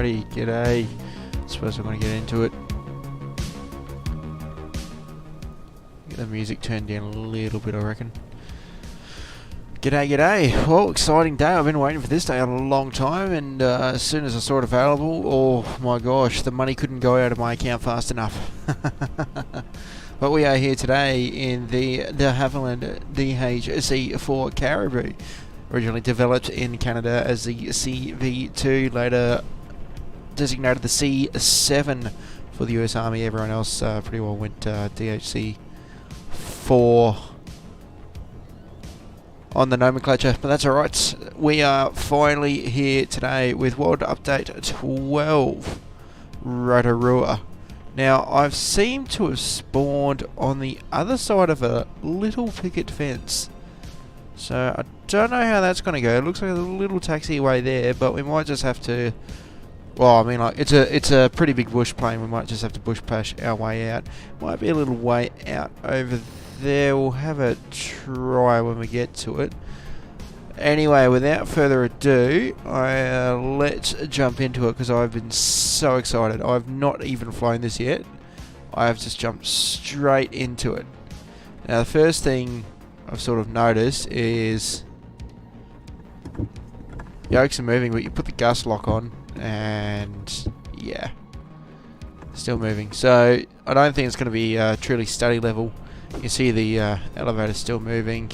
Alrighty, g'day. Suppose I'm going to get into it. Get the music turned down a little bit, I reckon. G'day, g'day. Well, exciting day. I've been waiting for this day a long time, and as soon as I saw it available, oh my gosh, the money couldn't go out of my account fast enough. But we are here today in the de Havilland DHC-4 caribou, originally developed in Canada as the CV2, later designated the C7 for the US Army. Everyone else pretty well went DHC-4 on the nomenclature, but that's alright. We are finally here today with World Update 12 Rotorua. Now, I've seemed to have spawned on the other side of a little picket fence, so I don't know how that's going to go. It looks like a little taxiway there, but we might just have to, well, I mean, like, it's a pretty big bush plane. We might just have to bush pash our way out. Might be a little way out over there. We'll have a try when we get to it. Anyway, without further ado, let's jump into it, because I've been so excited. I've not even flown this yet. I have just jumped straight into it. Now, the first thing I've sort of noticed is yokes are moving, but you put the gust lock on and yeah, still moving. So I don't think it's going to be truly steady level. You can see the elevator still moving,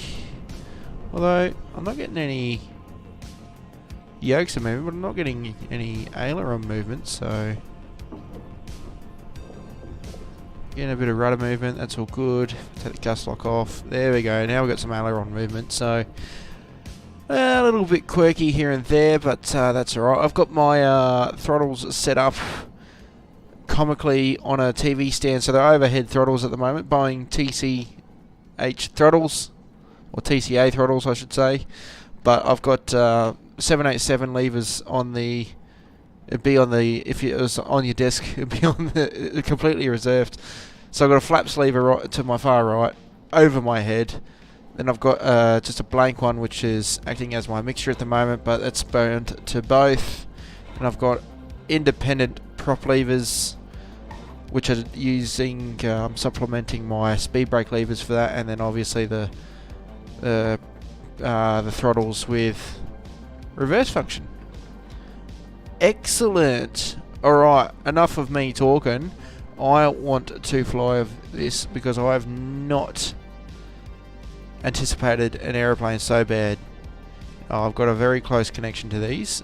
although I'm not getting any yokes are moving, but I'm not getting any aileron movement, so getting a bit of rudder movement. That's all good. Take the gust lock off. There we go. Now we've got some aileron movement, so a little bit quirky here and there, but that's alright. I've got my throttles set up comically on a TV stand, so they're overhead throttles at the moment. Boeing TCH throttles, or TCA throttles I should say, but I've got 787 levers on the, it'd be on the, if it was on your desk, it'd be on the, completely reserved. So I've got a flaps lever right to my far right, over my head. Then I've got just a blank one, which is acting as my mixture at the moment, but it's burned to both. And I've got independent prop levers, which are using, supplementing my speed brake levers for that, and then obviously the throttles with reverse function. Excellent. Alright, enough of me talking. I want to fly of this because I have not anticipated an aeroplane so bad. I've got a very close connection to these.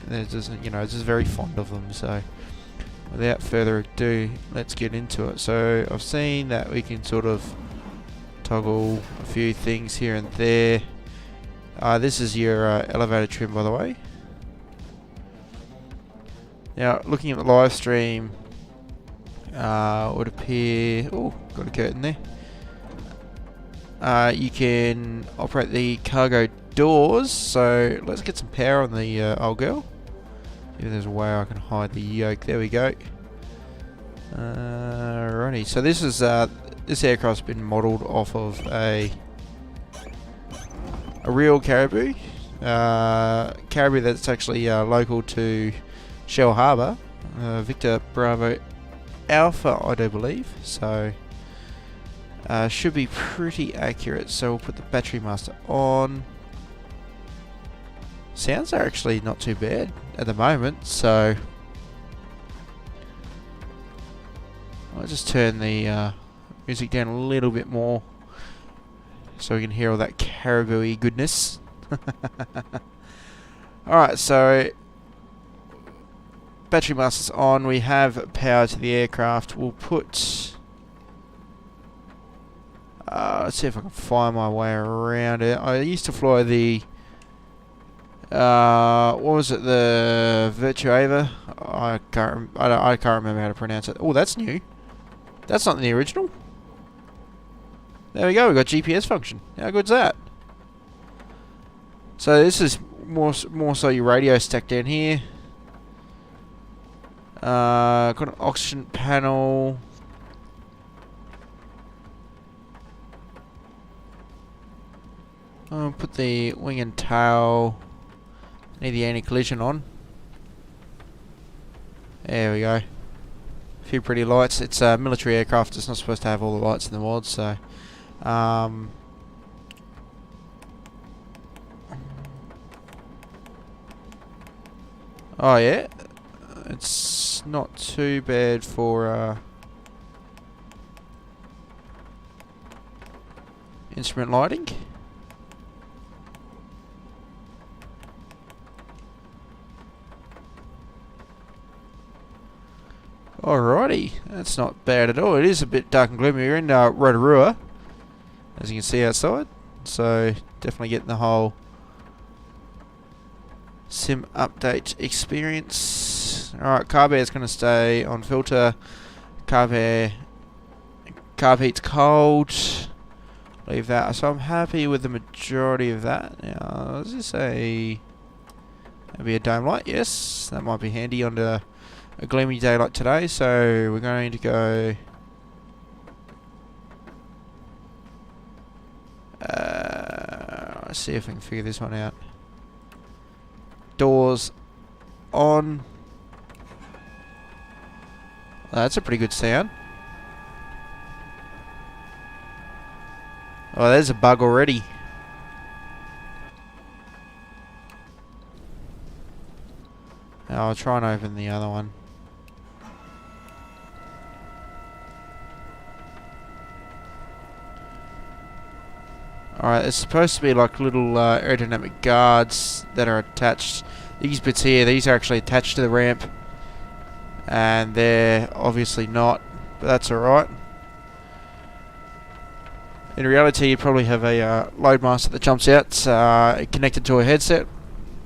They're just, you know, just very fond of them. So, without further ado, let's get into it. So, I've seen that we can sort of toggle a few things here and there. This is your elevator trim, by the way. Now, looking at the live stream, would appear. Oh, got a curtain there. You can operate the cargo doors, so let's get some power on the old girl. If there's a way I can hide the yoke. There we go. Alrighty, so this is this aircraft's been modelled off of a real caribou. Caribou that's actually local to Shell Harbour. Victor Bravo Alpha, I do believe. So should be pretty accurate. So we'll put the battery master on. Sounds are actually not too bad at the moment, so I'll just turn the music down a little bit more so we can hear all that caribou-y goodness. Alright, so battery master's on. We have power to the aircraft. We'll put let's see if I can find my way around it. I used to fly the what was it, the Virtuava? I can't remember how to pronounce it. Oh, that's new. That's not the original. There we go, we've got GPS function. How good's that? So this is more so your radio stack down here. Got an oxygen panel. I'll put the wing and tail. Need the anti-collision on. There we go. A few pretty lights. It's a military aircraft. It's not supposed to have all the lights in the world, so... oh yeah, it's not too bad for instrument lighting. Alrighty, that's not bad at all. It is a bit dark and gloomy. We're in Rotorua, as you can see outside, so definitely getting the whole sim update experience. Alright, carb air is going to stay on filter. Carb heat's cold. Leave that. So I'm happy with the majority of that. Now, is this maybe a dome light? Yes, that might be handy under a gloomy day like today. So we're going to go. Let's see if we can figure this one out. Doors on. That's a pretty good sound. Oh, there's a bug already. I'll try and open the other one. Alright, there's supposed to be like little aerodynamic guards that are attached. These bits here, these are actually attached to the ramp. And they're obviously not, but that's alright. In reality, you probably have a loadmaster that jumps out connected to a headset.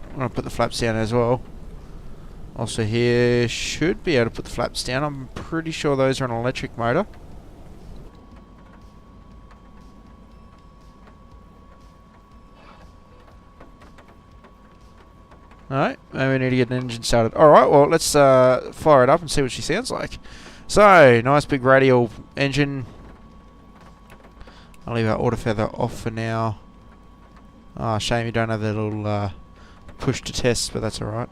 I'm going to put the flaps down as well. Also here, should be able to put the flaps down. I'm pretty sure those are an electric motor. Alright, maybe we need to get an engine started. Alright, well, let's fire it up and see what she sounds like. So, nice big radial engine. I'll leave our auto feather off for now. Oh, shame you don't have that little push to test, but that's alright.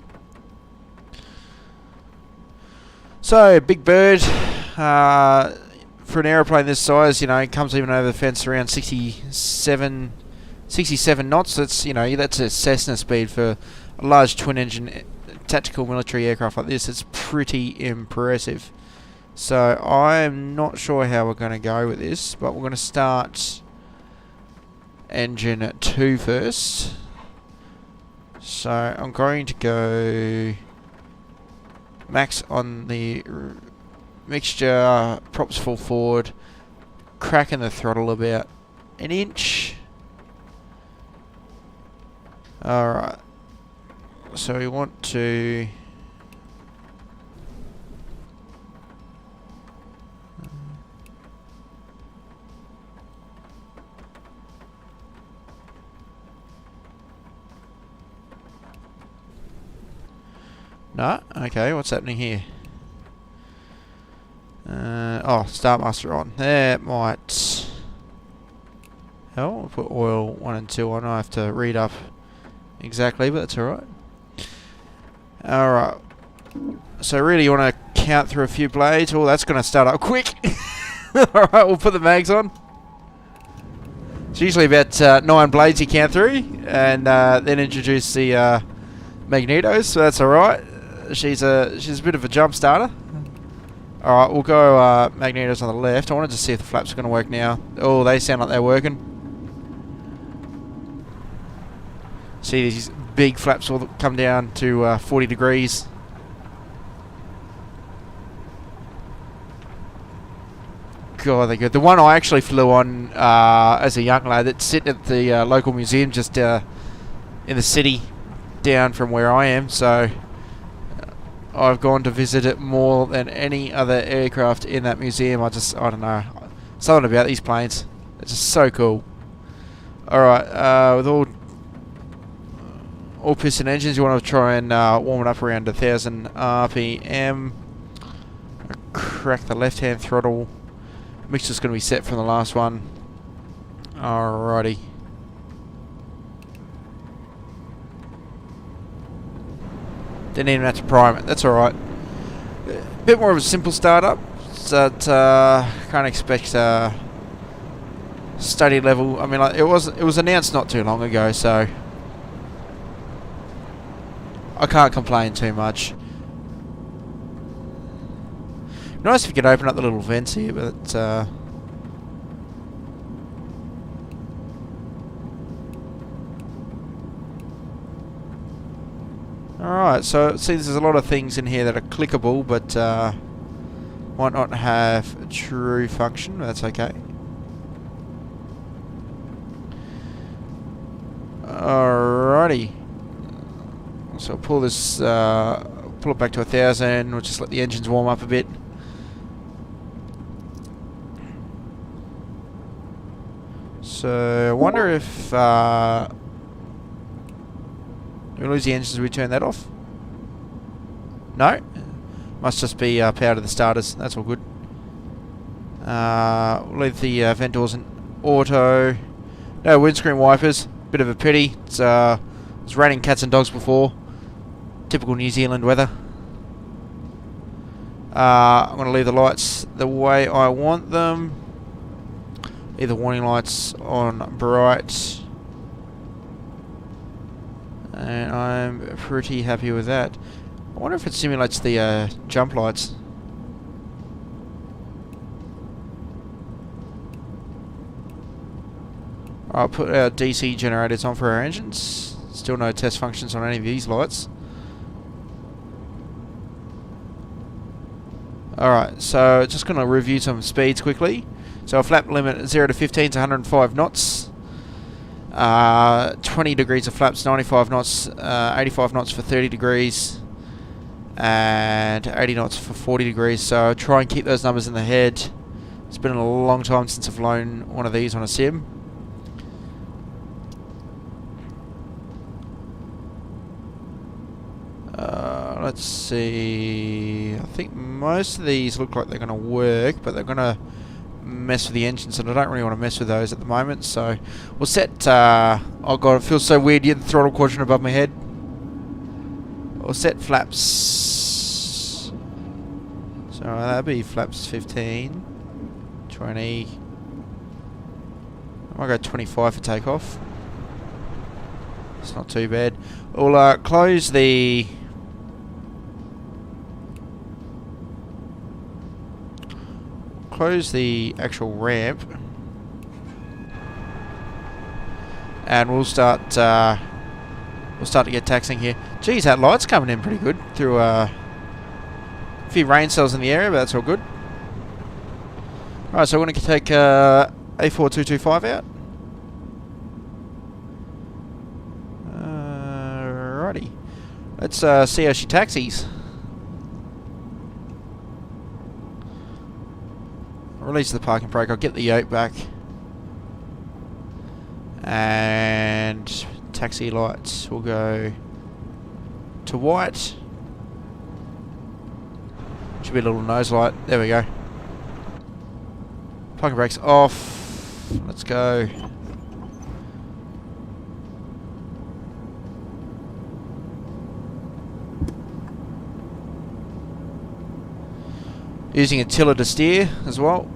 So, big bird. For an aeroplane this size, you know, it comes even over the fence around 67 knots. That's, you know, that's a Cessna speed for a large twin-engine tactical military aircraft like this. It's pretty impressive. So I'm not sure how we're going to go with this, but we're going to start engine 2 first. So I'm going to go max on the mixture, props full forward, cracking the throttle about an inch. Alright. So we want to... No? Okay, what's happening here? Oh, start master on. That might... Hell, we'll put oil 1 and 2 on. I have to read up exactly, but that's alright. Alright. So really you want to count through a few blades. Oh, that's going to start up quick. Alright, we'll put the mags on. It's usually about 9 blades you count through, and then introduce the magnetos, so that's alright. She's a bit of a jump starter. Alright, we'll go magnetos on the left. I wanted to see if the flaps are going to work now. Oh, they sound like they're working. See these big flaps will come down to 40 degrees. God, they're good. The one I actually flew on as a young lad that's sitting at the local museum just in the city down from where I am, so I've gone to visit it more than any other aircraft in that museum. I don't know, something about these planes, it's just so cool. Alright, with all piston engines, you want to try and warm it up around 1000 RPM. Crack the left hand throttle. Mixture's going to be set from the last one. Alrighty. Didn't even have to prime it, that's alright. Bit more of a simple startup, but can't expect study level. I mean, like, it was announced not too long ago, so I can't complain too much. Nice if you could open up the little vents here, but alright, so it seems there's a lot of things in here that are clickable, but might not have a true function. That's okay. Alrighty. So I'll pull this, pull it back to 1,000. We'll just let the engines warm up a bit. So I wonder if we lose the engines as we turn that off. No, must just be power to the starters. That's all good. We'll leave the vent doors in auto. No windscreen wipers. Bit of a pity. It was raining cats and dogs before. Typical New Zealand weather. I'm going to leave the lights the way I want them. Leave the warning lights on bright. And I'm pretty happy with that. I wonder if it simulates the jump lights. I'll put our DC generators on for our engines. Still no test functions on any of these lights. Alright, so just going to review some speeds quickly. So a flap limit 0 to 15 is 105 knots. 20 degrees of flaps, 95 knots. 85 knots for 30 degrees. And 80 knots for 40 degrees. So try and keep those numbers in the head. It's been a long time since I've flown one of these on a sim. Let's see. I think most of these look like they're going to work, but they're going to mess with the engines, and I don't really want to mess with those at the moment. So we'll set. Oh god, it feels so weird. You had the throttle quadrant above my head. We'll set flaps. So that'll be flaps 15, 20. I might go 25 for takeoff. It's not too bad. We'll close the actual ramp, and we'll start to get taxing here. Geez, that light's coming in pretty good through a few rain cells in the area, but that's all good. Alright, so we're going to take A4225 out. Alrighty. Let's see how she taxis. Release the parking brake. I'll get the yoke back. And taxi lights will go to white. Should be a little nose light. There we go. Parking brake's off. Let's go. Using a tiller to steer as well.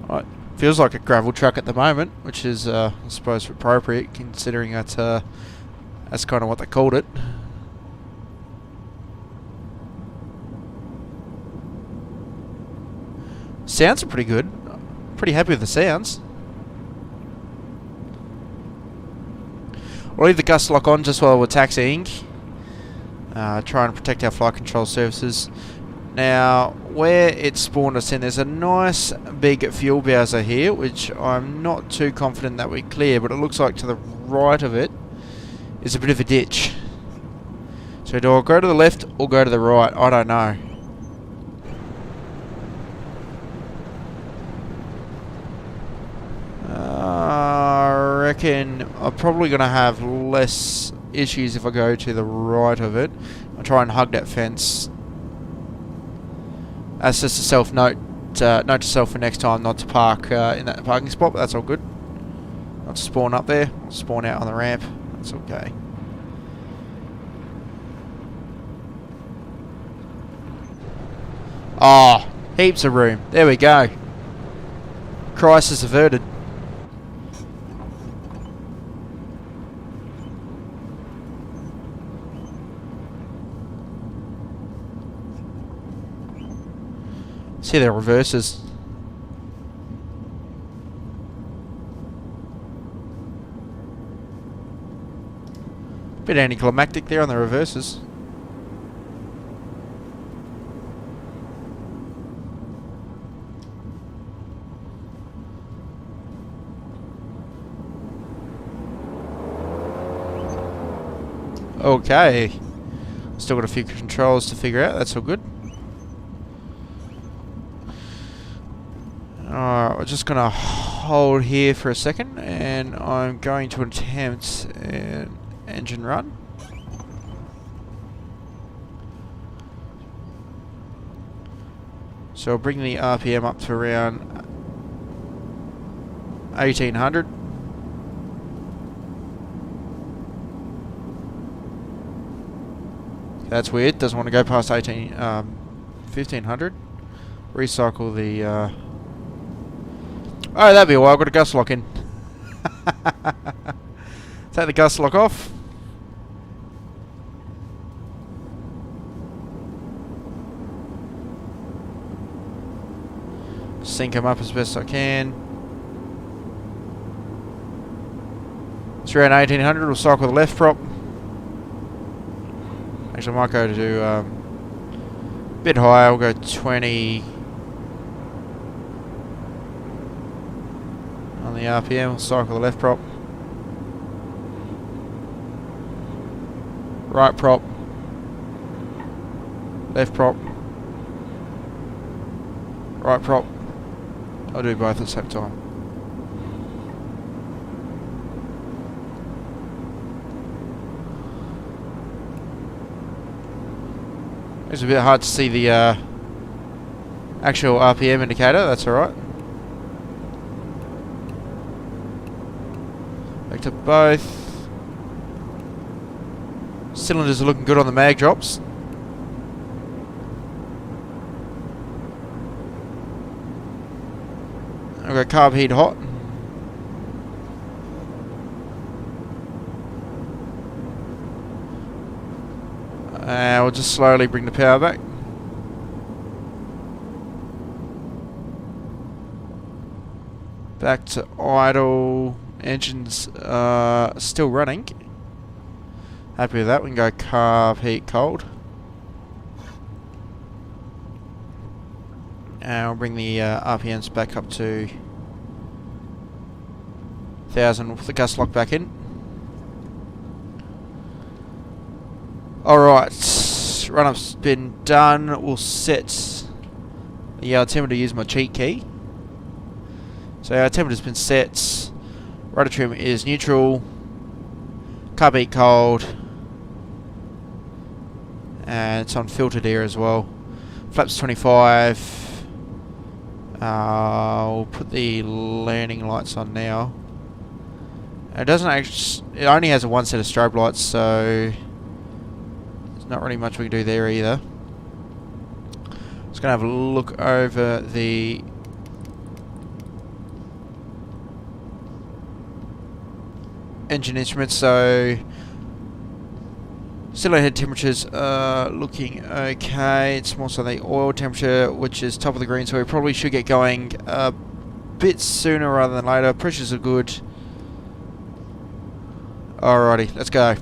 Right, feels like a gravel truck at the moment, which is, I suppose, appropriate considering that that's kind of what they called it. Sounds are pretty good. Pretty happy with the sounds. We'll leave the gust lock on just while we're taxiing. Try and protect our flight control surfaces. Now, where it spawned us in, there's a nice big fuel bowser here, which I'm not too confident that we clear, but it looks like to the right of it is a bit of a ditch. So do I go to the left or go to the right? I don't know. I reckon I'm probably going to have less issues if I go to the right of it. I'll try and hug that fence. That's just a self-note, note to self for next time not to park in that parking spot, but that's all good. Not to spawn up there. Spawn out on the ramp. That's okay. Oh, heaps of room. There we go. Crisis averted. See the reverses. Bit anticlimactic there on the reverses. Okay. Still got a few controls to figure out. That's all good. Alright, we're just going to hold here for a second, and I'm going to attempt an engine run. So I'll bring the RPM up to around 1800. That's weird, doesn't want to go past 1500. Recycle the... Oh, that'd be a while, I've got a gust lock in. Take the gust lock off. Sync them up as best I can. It's around 1800, we'll cycle the left prop. Actually, I might go to a bit higher. We'll go 20 on the RPM. We'll cycle the left prop, right prop, left prop, right prop. I'll do both at the same time. It's a bit hard to see the actual RPM indicator, that's alright. Back to both. Cylinders are looking good on the mag drops. I've got carb heat hot. We'll just slowly bring the power back. Back to idle. Engines still running. Happy with that. We can go carb heat cold. And we'll bring the RPMs back up to 1000 with the gust lock back in. Alright, run-up's been done. We'll set the altimeter to use my cheat key. So our altimeter's been set. Rudder trim is neutral. Carb heat cold. And it's on filtered air as well. Flaps 25. We'll put the landing lights on now. It doesn't actually. It only has one set of strobe lights, so not really much we can do there either. Just gonna have a look over the engine instruments. So cylinder head temperatures are looking okay. It's more so the oil temperature, which is top of the green, so we probably should get going a bit sooner rather than later. Pressures are good. Alrighty, let's go.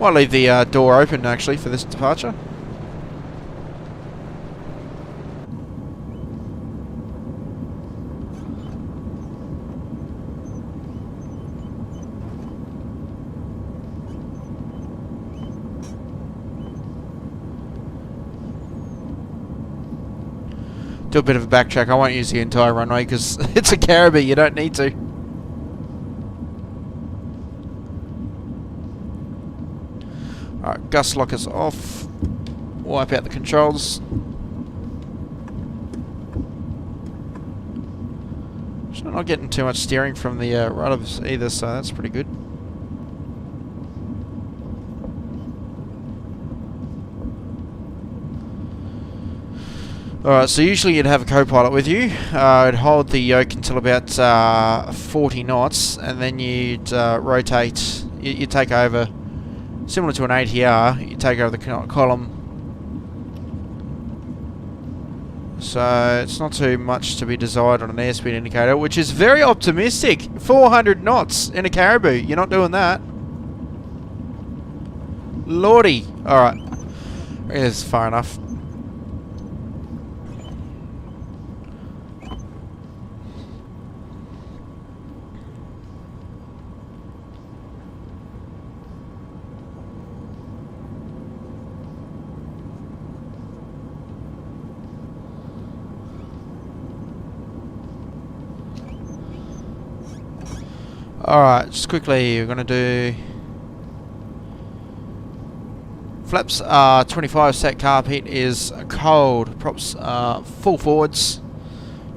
Might leave the door open actually for this departure. Do a bit of a backtrack. I won't use the entire runway because it's a caribou, you don't need to. gust lockers off. Wipe out the controls. So not getting too much steering from the rudders either, so that's pretty good. Alright, so usually you'd have a co-pilot with you. I'd hold the yoke until about 40 knots, and then you'd rotate. You'd take over, similar to an ATR, you take over the column. So it's not too much to be desired on an airspeed indicator, which is very optimistic. 400 knots in a caribou. You're not doing that. Lordy. Alright. It's far enough. Alright, just quickly, we're going to do flaps 25, set carpet is cold, props full forwards,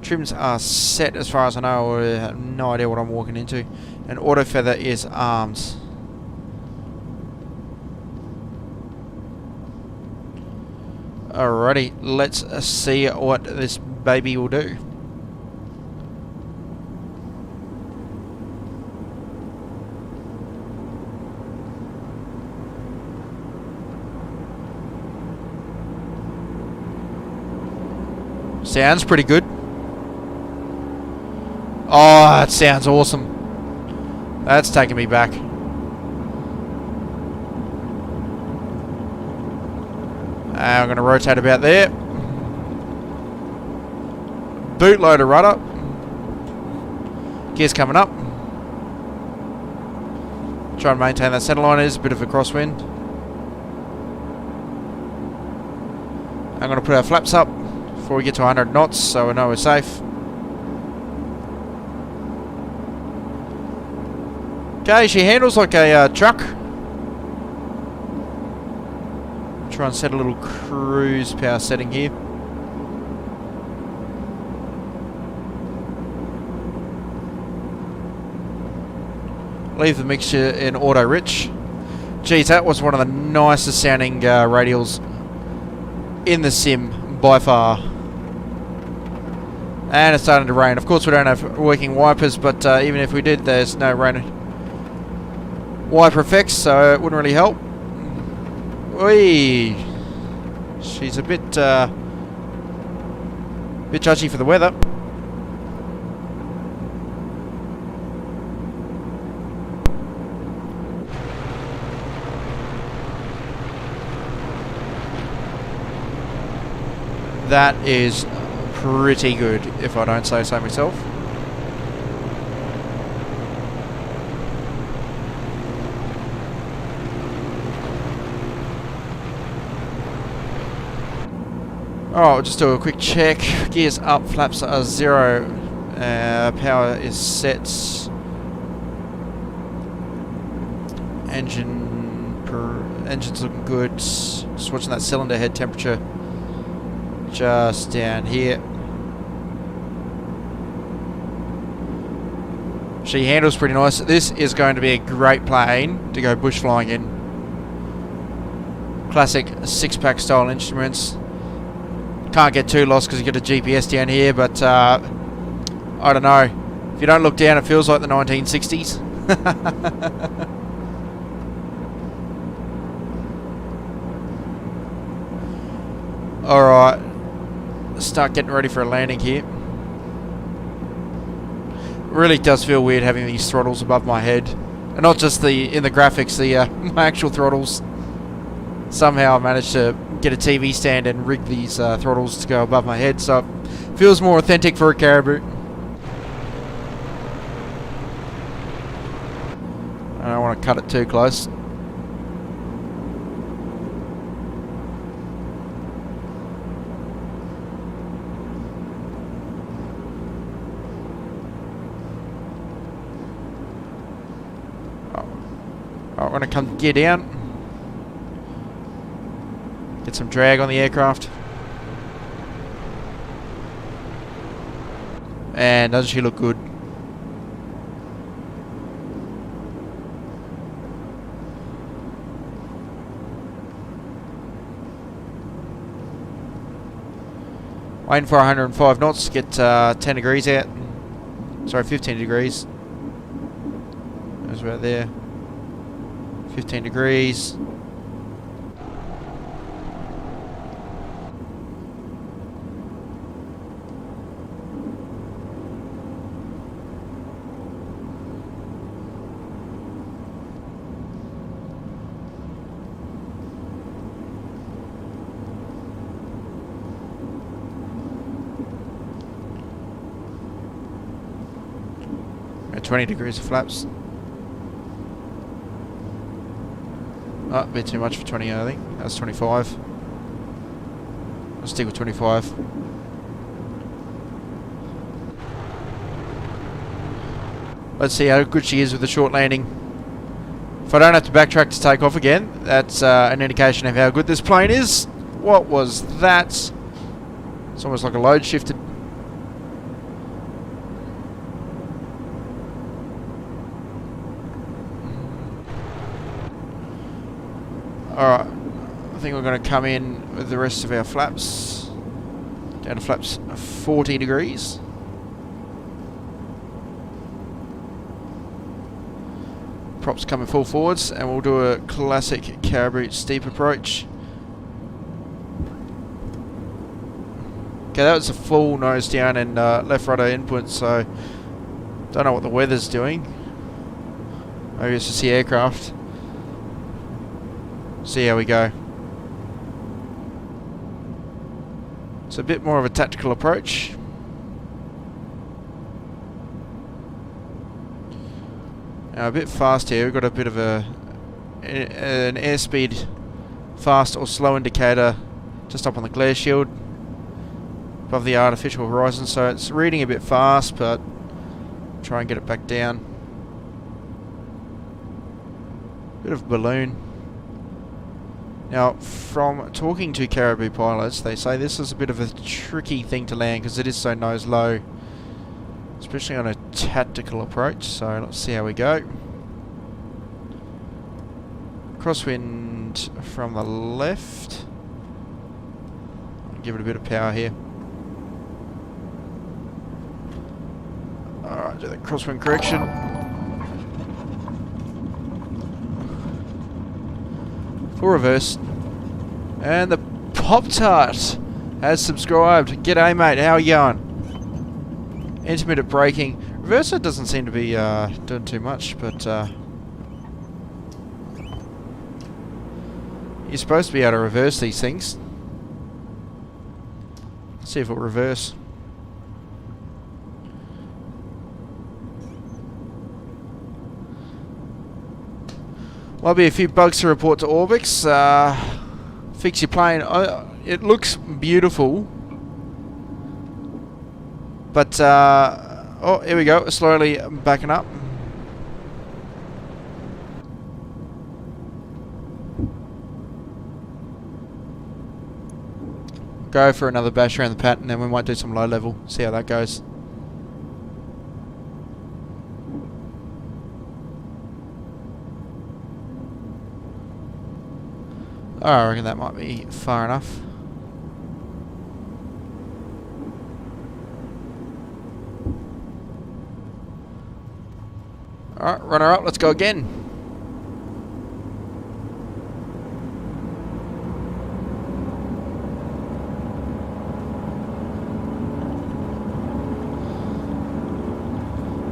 trims are set as far as I know, I have no idea what I'm walking into, and auto feather is arms. Alrighty, let's see what this baby will do. Sounds pretty good. Oh, that sounds awesome. That's taking me back. I'm going to rotate about there. Bootloader rudder. Gears coming up. Try and maintain that centerline. Is a bit of a crosswind. I'm going to put our flaps up before we get to 100 knots, so we know we're safe. Okay, she handles like a truck. Try and set a little cruise power setting here. Leave the mixture in auto rich. Geez, that was one of the nicest sounding radials in the sim by far. And it's starting to rain. Of course we don't have working wipers, but even if we did, there's no rain wiper effects, so it wouldn't really help. Oi! She's a bit judgy for the weather. That is pretty good, if I don't say so myself. Alright, we'll just do a quick check. Gears up, flaps are 0. Power is set. Engine's looking good. Just watching that cylinder head temperature. Just down here. She handles pretty nice. This is going to be a great plane to go bush flying in. Classic 6-pack style instruments. Can't get too lost because you get a GPS down here, but I don't know. If you don't look down, it feels like the 1960s. Alright. Start getting ready for a landing here. Really does feel weird having these throttles above my head. And not just in the graphics, my actual throttles. Somehow I managed to get a TV stand and rig these throttles to go above my head, so it feels more authentic for a caribou. I don't want to cut it too close. I'm going to come gear down. Get some drag on the aircraft. And doesn't she look good? Waiting for 105 knots to get 10 degrees out. Sorry, 15 degrees. That was about there. 15 degrees. At 20 degrees of flaps. Oh, a bit too much for 20, I think. That's 25. I'll stick with 25. Let's see how good she is with the short landing. If I don't have to backtrack to take off again, that's an indication of how good this plane is. What was that? It's almost like a load shifted. Alright, I think we're going to come in with the rest of our flaps. Down to flaps 40 degrees. Props coming full forwards, and we'll do a classic caribou steep approach. Okay, that was a full nose down and left rudder input, so don't know what the weather's doing. Maybe it's just the aircraft. See how we go. It's a bit more of a tactical approach. Now a bit fast here. We've got a bit of an airspeed fast or slow indicator just up on the glare shield above the artificial horizon, so it's reading a bit fast, but try and get it back down. Bit of balloon. Now, from talking to caribou pilots, they say this is a bit of a tricky thing to land because it is so nose low, especially on a tactical approach. So let's see how we go. Crosswind from the left. I'll give it a bit of power here. Alright, do the crosswind correction. Full reverse. And the Pop-Tart has subscribed. G'day mate, how are you going? Intermittent braking. Reverser doesn't seem to be doing too much, but you're supposed to be able to reverse these things. Let's see if it'll reverse. Might be a few bugs to report to Orbix. Fix your plane. It looks beautiful, but oh, here we go. We're slowly backing up. Go for another bash around the pattern, and then we might do some low level. See how that goes. Oh, I reckon that might be far enough. Alright, runner up, let's go again.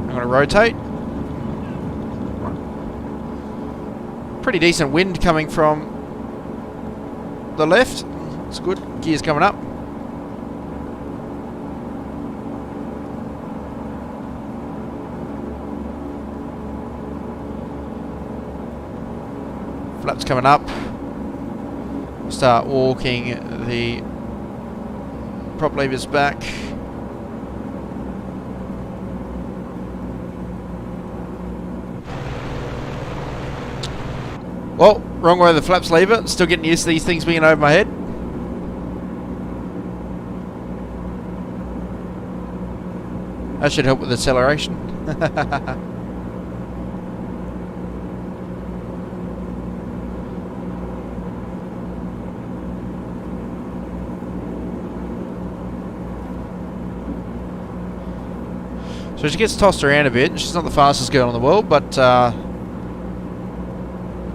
I'm going to rotate. Pretty decent wind coming from the left. It's good. Gears coming up. Flaps coming up. Start walking the prop levers back. Well, wrong way of the flaps lever. Still getting used to these things being over my head. That should help with acceleration. So she gets tossed around a bit. She's not the fastest girl in the world, but I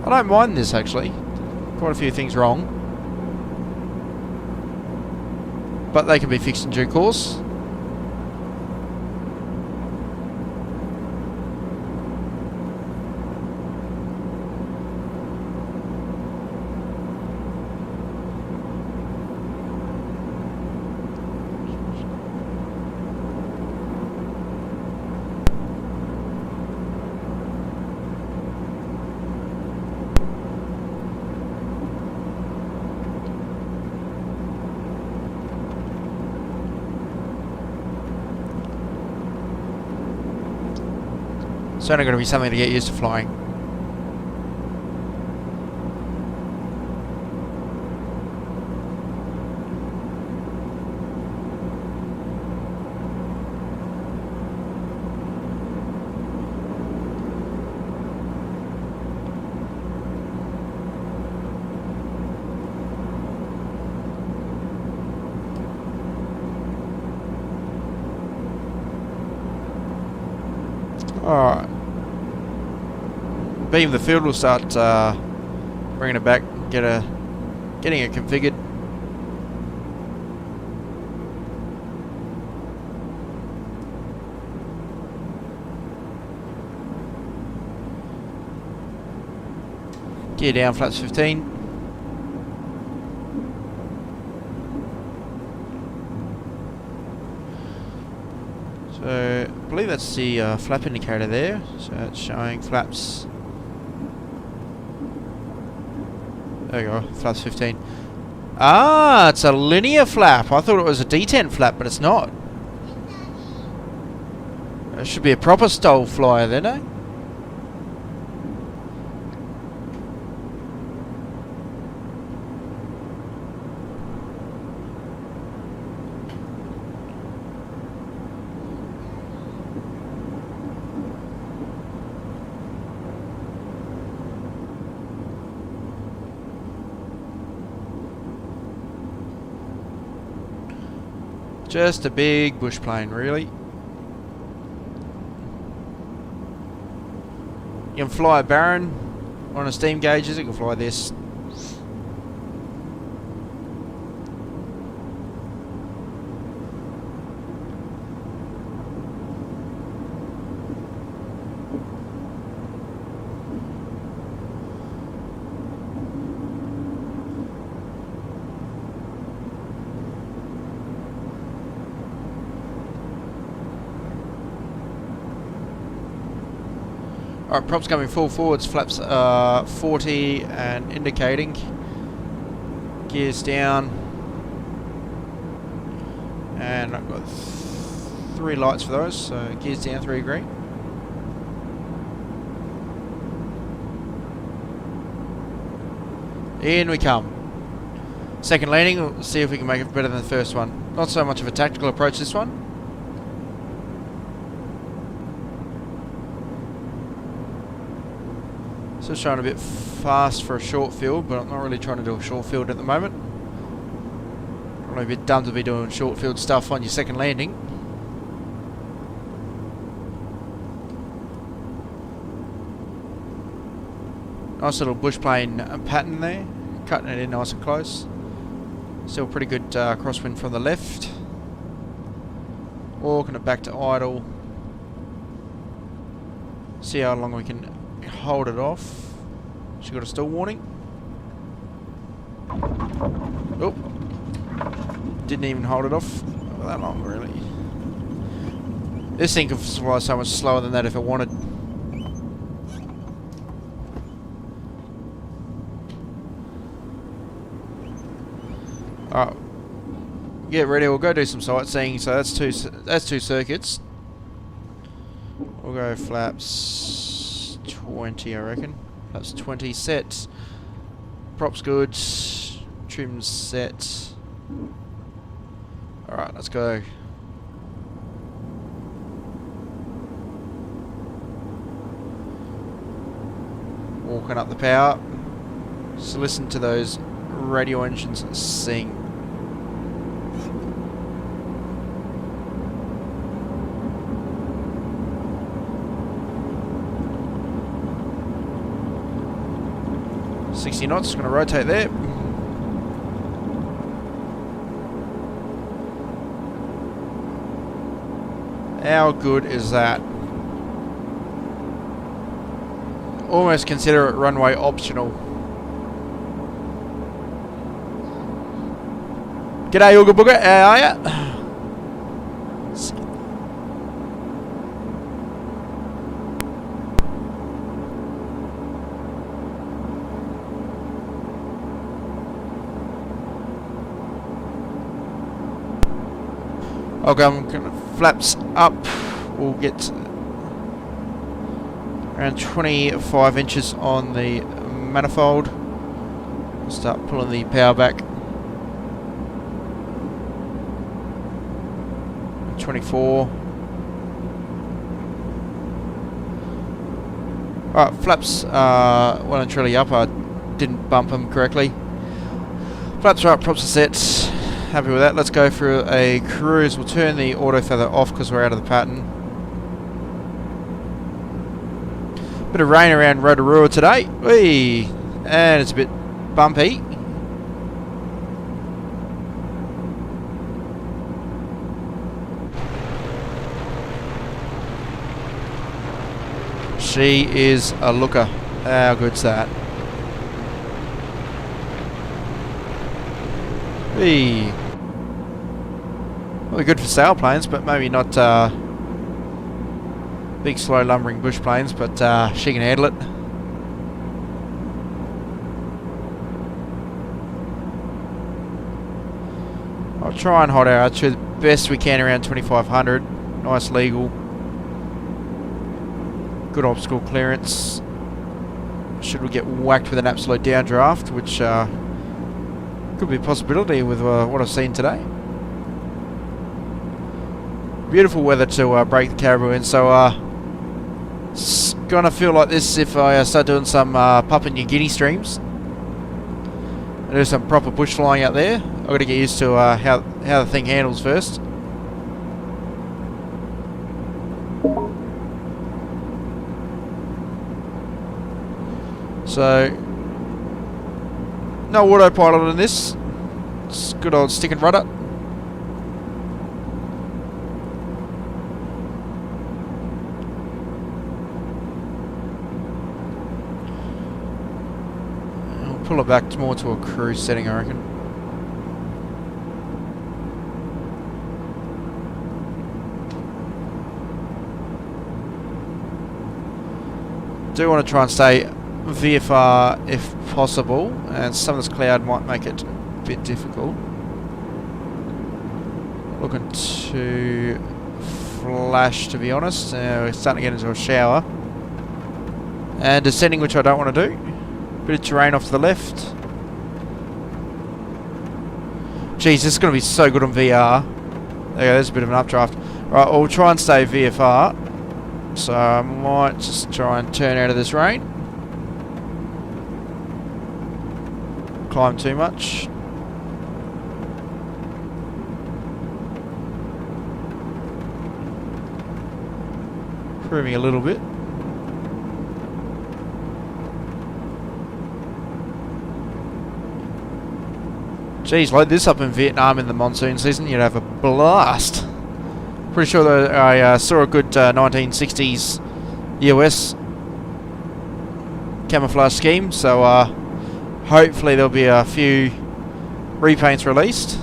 don't mind this actually. Quite a few things wrong, but they can be fixed in due course. It's only going to be something to get used to flying. Alright. Beam the field will start bringing it back, getting it configured. Gear down, flaps 15. So I believe that's the flap indicator there. So it's showing flaps. There you go, flaps 15. Ah, it's a linear flap. I thought it was a D10 flap, but it's not. It should be a proper stole flyer then, eh? Just a big bush plane, really. You can fly a Baron on a steam gauges, you can fly this. Alright, props coming full forwards, flaps 40 and indicating. Gears down. And I've got 3 lights for those, so gears down, 3 green. In we come. Second landing, we'll see if we can make it better than the first one. Not so much of a tactical approach this one. Still showing a bit fast for a short field, but I'm not really trying to do a short field at the moment. Probably a bit dumb to be doing short field stuff on your second landing. Nice little bush plane pattern there, cutting it in nice and close. Still pretty good crosswind from the left. Walking it back to idle. See how long we can hold it off. She got a stall warning. Oh, didn't even hold it off. Not that long, really. This thing could fly so much slower than that if it wanted. Alright, get ready. We'll go do some sightseeing. So that's two circuits. We'll go flaps 20, I reckon. Flaps 20 set. Props good. Trim set. Alright, let's go. walking up the power. Just listen to those radio engines sing. .60 knots, going to rotate there. How good is that? Almost consider it runway optional. G'day, Ooga Booga, how are ya? Okay, I'm gonna flaps up. We'll get around 25 inches on the manifold. Start pulling the power back. 24. Alright, flaps are well and truly up. I didn't bump them correctly. Flaps are up, props are set. Happy with that. Let's go for a cruise. We'll turn the auto feather off because we're out of the pattern. Bit of rain around Rotorua today. Whee! And it's a bit bumpy. She is a looker. How good's that? Whee! Well, good for sailplanes, but maybe not big, slow, lumbering bush planes, but she can handle it. I'll try and hold our archer the best we can around 2500. Nice legal. Good obstacle clearance. Should we get whacked with an absolute downdraft, which could be a possibility with what I've seen today. Beautiful weather to break the caribou in, so it's gonna feel like this if I start doing some Papua New Guinea streams. I do some proper bush flying out there. I've got to get used to how the thing handles first. So no autopilot in this. It's good old stick and rudder. Pull it back more to a cruise setting, I reckon. Do want to try and stay VFR if possible, and some of this cloud might make it a bit difficult. Looking to flash, to be honest. We're starting to get into a shower. And descending, which I don't want to do. Bit of terrain off to the left. Jeez, this is going to be so good on VR. There you go, there's a bit of an updraft. Right, we'll try and stay VFR. So I might just try and turn out of this rain. Climb too much. Improving a little bit. Geez, load this up in Vietnam in the monsoon season, you'd have a blast. Pretty sure that I saw a good 1960s US camouflage scheme, so hopefully there'll be a few repaints released.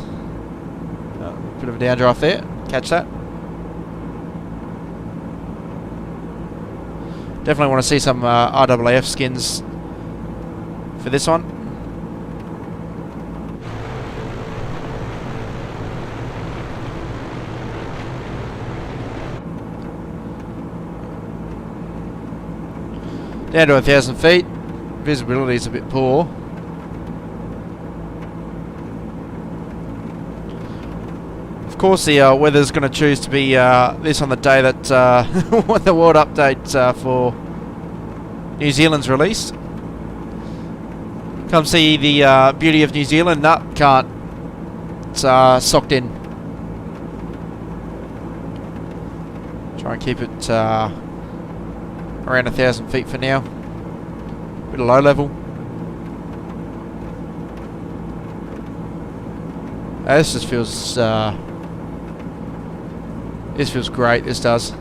Bit of a downdraft there, catch that. Definitely want to see some RAAF skins for this one. Down to 1,000 feet. Visibility is a bit poor. Of course, the weather's going to choose to be this on the day that when the world update for New Zealand's released. Come see the beauty of New Zealand. Nah, can't. It's socked in. Try and keep it around 1,000 feet for now. Bit of low level. This just feels. This feels great. This does.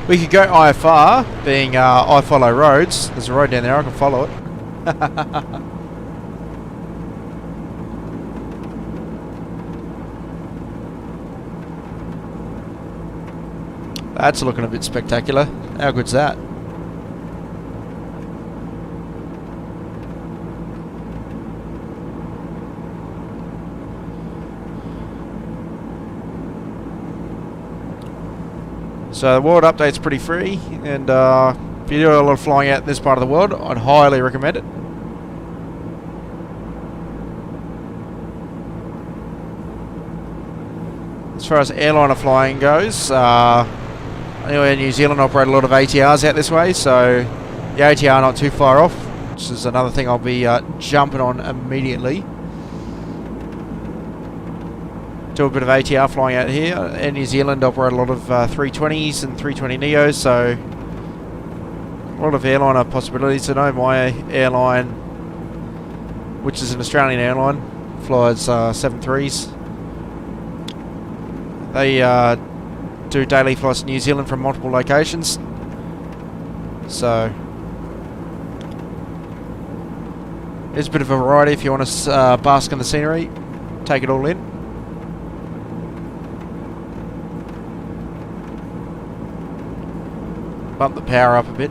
We could go IFR, being I follow roads. There's a road down there, I can follow it. That's looking a bit spectacular. How good's that? So the world update's pretty free, and if you do a lot of flying out in this part of the world, I'd highly recommend it. As far as airliner flying goes, anyway, New Zealand operate a lot of ATRs out this way, so the ATR not too far off, which is another thing I'll be jumping on immediately. Do a bit of ATR flying out here. In New Zealand operate a lot of 320s and 320neos, so a lot of airliner possibilities. I know my airline, which is an Australian airline, flies 73s. They do daily flights to New Zealand from multiple locations, so there's a bit of a variety if you want to bask in the scenery, take it all in. Bump the power up a bit.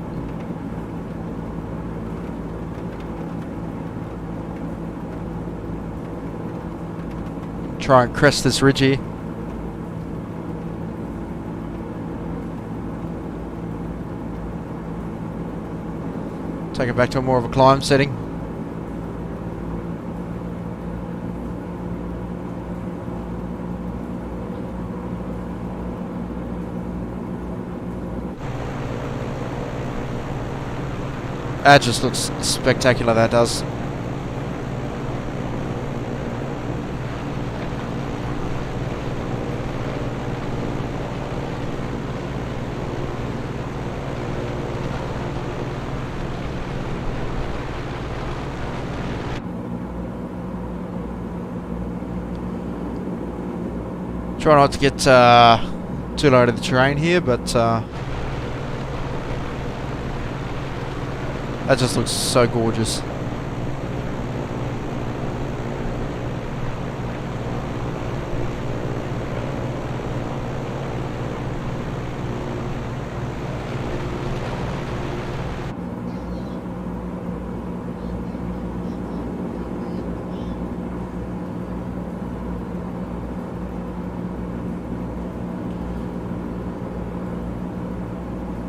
Try and crest this ridge here. Take it back to more of a climb setting. That just looks spectacular, that does. Try not to get too low to the terrain here, but that just looks so gorgeous.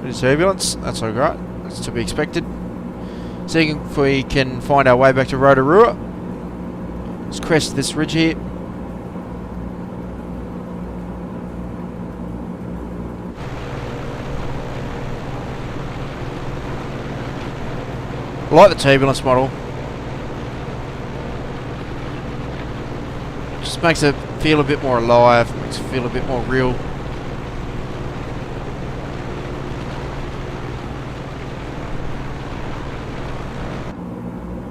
Bit of turbulence, that's alright, that's to be expected. Seeing if we can find our way back to Rotorua. Let's crest this ridge here. I like the turbulence model. Just makes it feel a bit more alive, makes it feel a bit more real.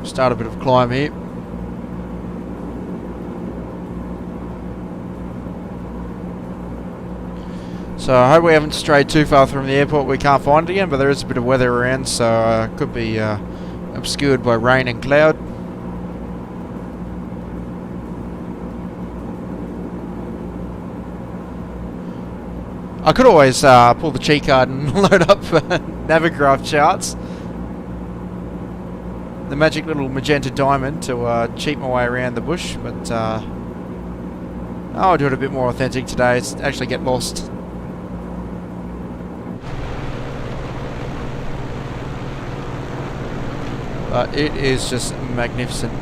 Start a bit of a climb here. So I hope we haven't strayed too far from the airport. We can't find it again, but there is a bit of weather around, so could be obscured by rain and cloud. I could always pull the cheat card and load up Navigraph charts. The magic little magenta diamond to cheat my way around the bush, but I'll do it a bit more authentic today. It's actually get lost. But it is just magnificent.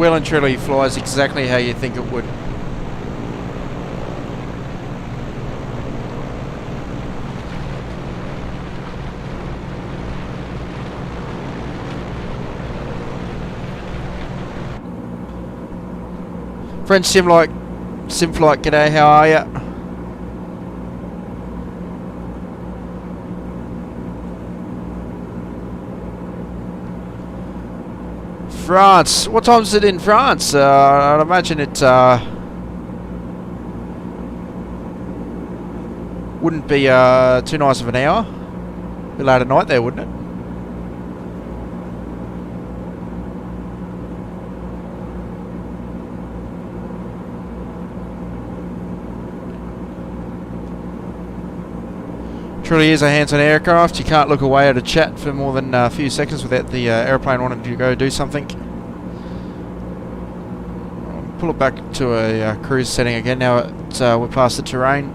well and truly flies exactly how you think it would. French Simflight, g'day, how are ya? France, what time is it in France? I'd imagine it wouldn't be too nice of an hour. A bit late at night there, wouldn't it? Truly is a hands-on aircraft. You can't look away at a chat for more than a few seconds without the airplane wanting to go do something. I'll pull it back to a cruise setting again now we're past the terrain.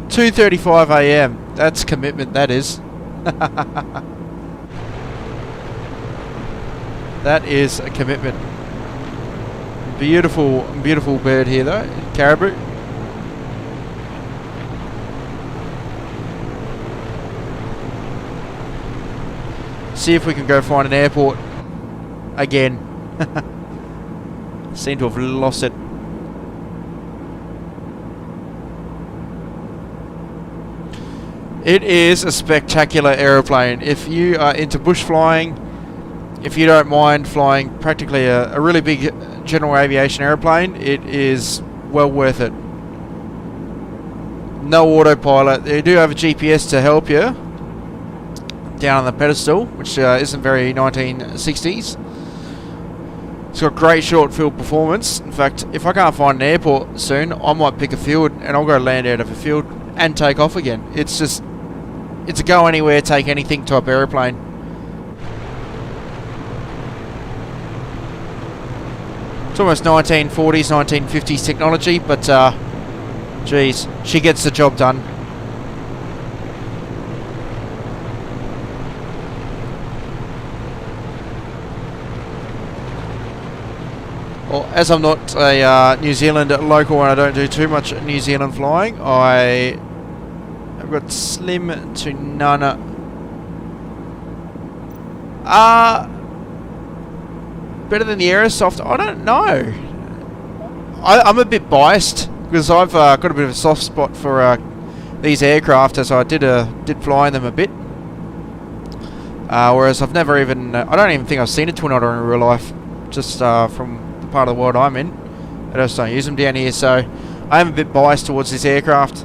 (2:35 AM). That's commitment, that is. That is a commitment. Beautiful, beautiful bird here though, caribou. See if we can go find an airport again. Seem to have lost it. It is a spectacular aeroplane. If you are into bush flying, if you don't mind flying practically a really big general aviation airplane, it is well worth it. No autopilot. They do have a GPS to help you down on the pedestal, which isn't very 1960s. It's got great short field performance. In fact, if I can't find an airport soon, I might pick a field and I'll go land out of a field and take off again. It's just, it's a go anywhere, take anything type airplane. It's almost 1940s, 1950s technology, but geez, she gets the job done. Well, as I'm not a New Zealand local and I don't do too much New Zealand flying, I've got slim to none. Better than the Aerosoft? I don't know. I'm a bit biased because I've got a bit of a soft spot for these aircraft, as I did fly in them a bit. Whereas I've never even, I don't even think I've seen a twin otter in real life, just from the part of the world I'm in. I just don't use them down here, so I am a bit biased towards this aircraft.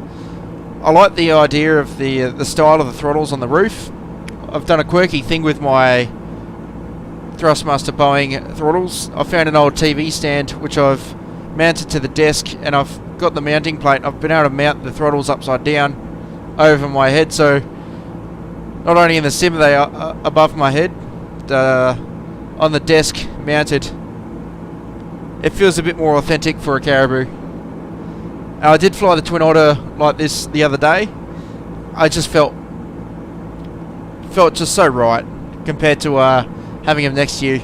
I like the idea of the style of the throttles on the roof. I've done a quirky thing with my Thrustmaster Boeing throttles. I found an old TV stand which I've mounted to the desk, and I've got the mounting plate. I've been able to mount the throttles upside down over my head, so not only in the sim are they above my head, on the desk mounted. It feels a bit more authentic for a caribou. I did fly the twin otter like this the other day. I just felt just so right compared to having him next to you.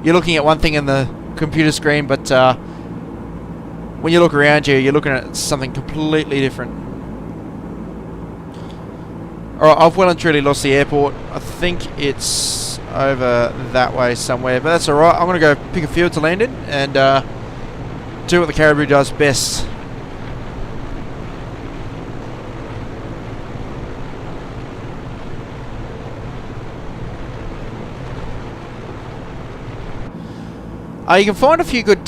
You're looking at one thing in the computer screen, but when you look around you, you're looking at something completely different. Alright, I've well and truly lost the airport. I think it's over that way somewhere, but that's alright. I'm going to go pick a field to land in and do what the caribou does best. You can find a few good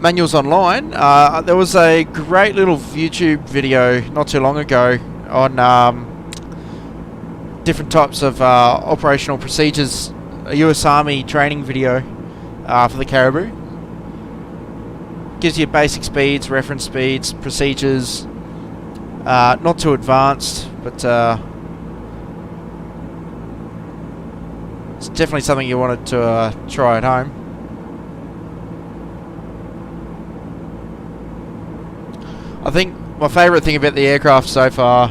manuals online. There was a great little YouTube video not too long ago on different types of operational procedures, a US Army training video for the caribou. Gives you basic speeds, reference speeds, procedures, not too advanced, but it's definitely something you wanted to try at home. I think my favourite thing about the aircraft so far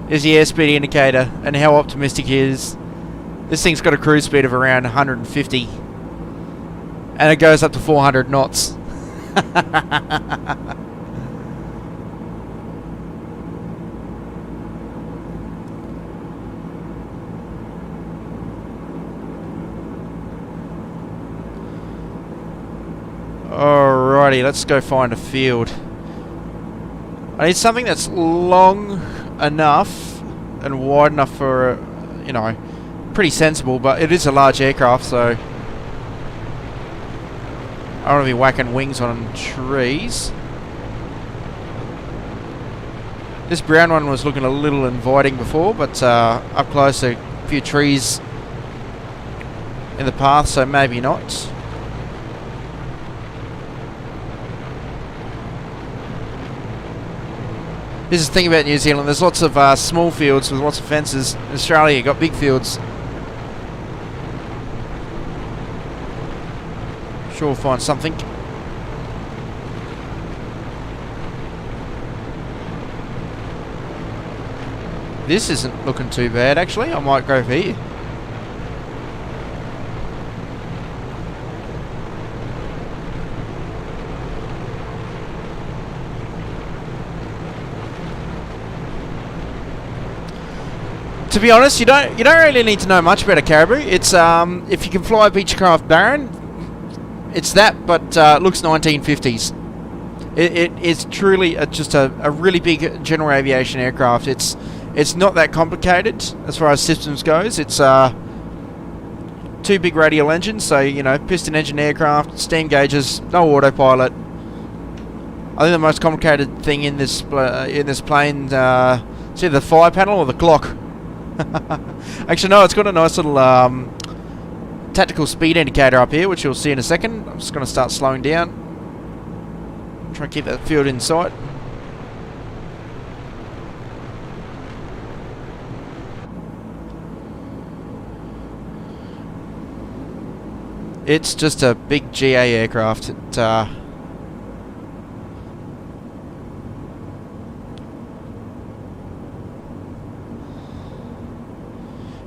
is the airspeed indicator and how optimistic he is. This thing's got a cruise speed of around 150 and it goes up to 400 knots. Alrighty, let's go find a field. I need something that's long enough and wide enough for, you know, pretty sensible, but it is a large aircraft, so I don't want to be whacking wings on trees. This brown one was looking a little inviting before, but up close a few trees in the path, so maybe not. This is the thing about New Zealand, there's lots of small fields with lots of fences. In Australia, you've got big fields. Sure, we'll find something. This isn't looking too bad, actually. I might go for here. To be honest, you don't really need to know much about a caribou. It's if you can fly a Beechcraft Baron, it's that, but looks 1950s. It's truly just a really big general aviation aircraft. It's not that complicated as far as systems goes. It's two big radial engines, so you know, piston engine aircraft, steam gauges, no autopilot. I think the most complicated thing in this plane, it's either the fire panel or the clock. Actually, no, it's got a nice little tactical speed indicator up here, which you'll see in a second. I'm just going to start slowing down. Try and keep that field in sight. It's just a big GA aircraft.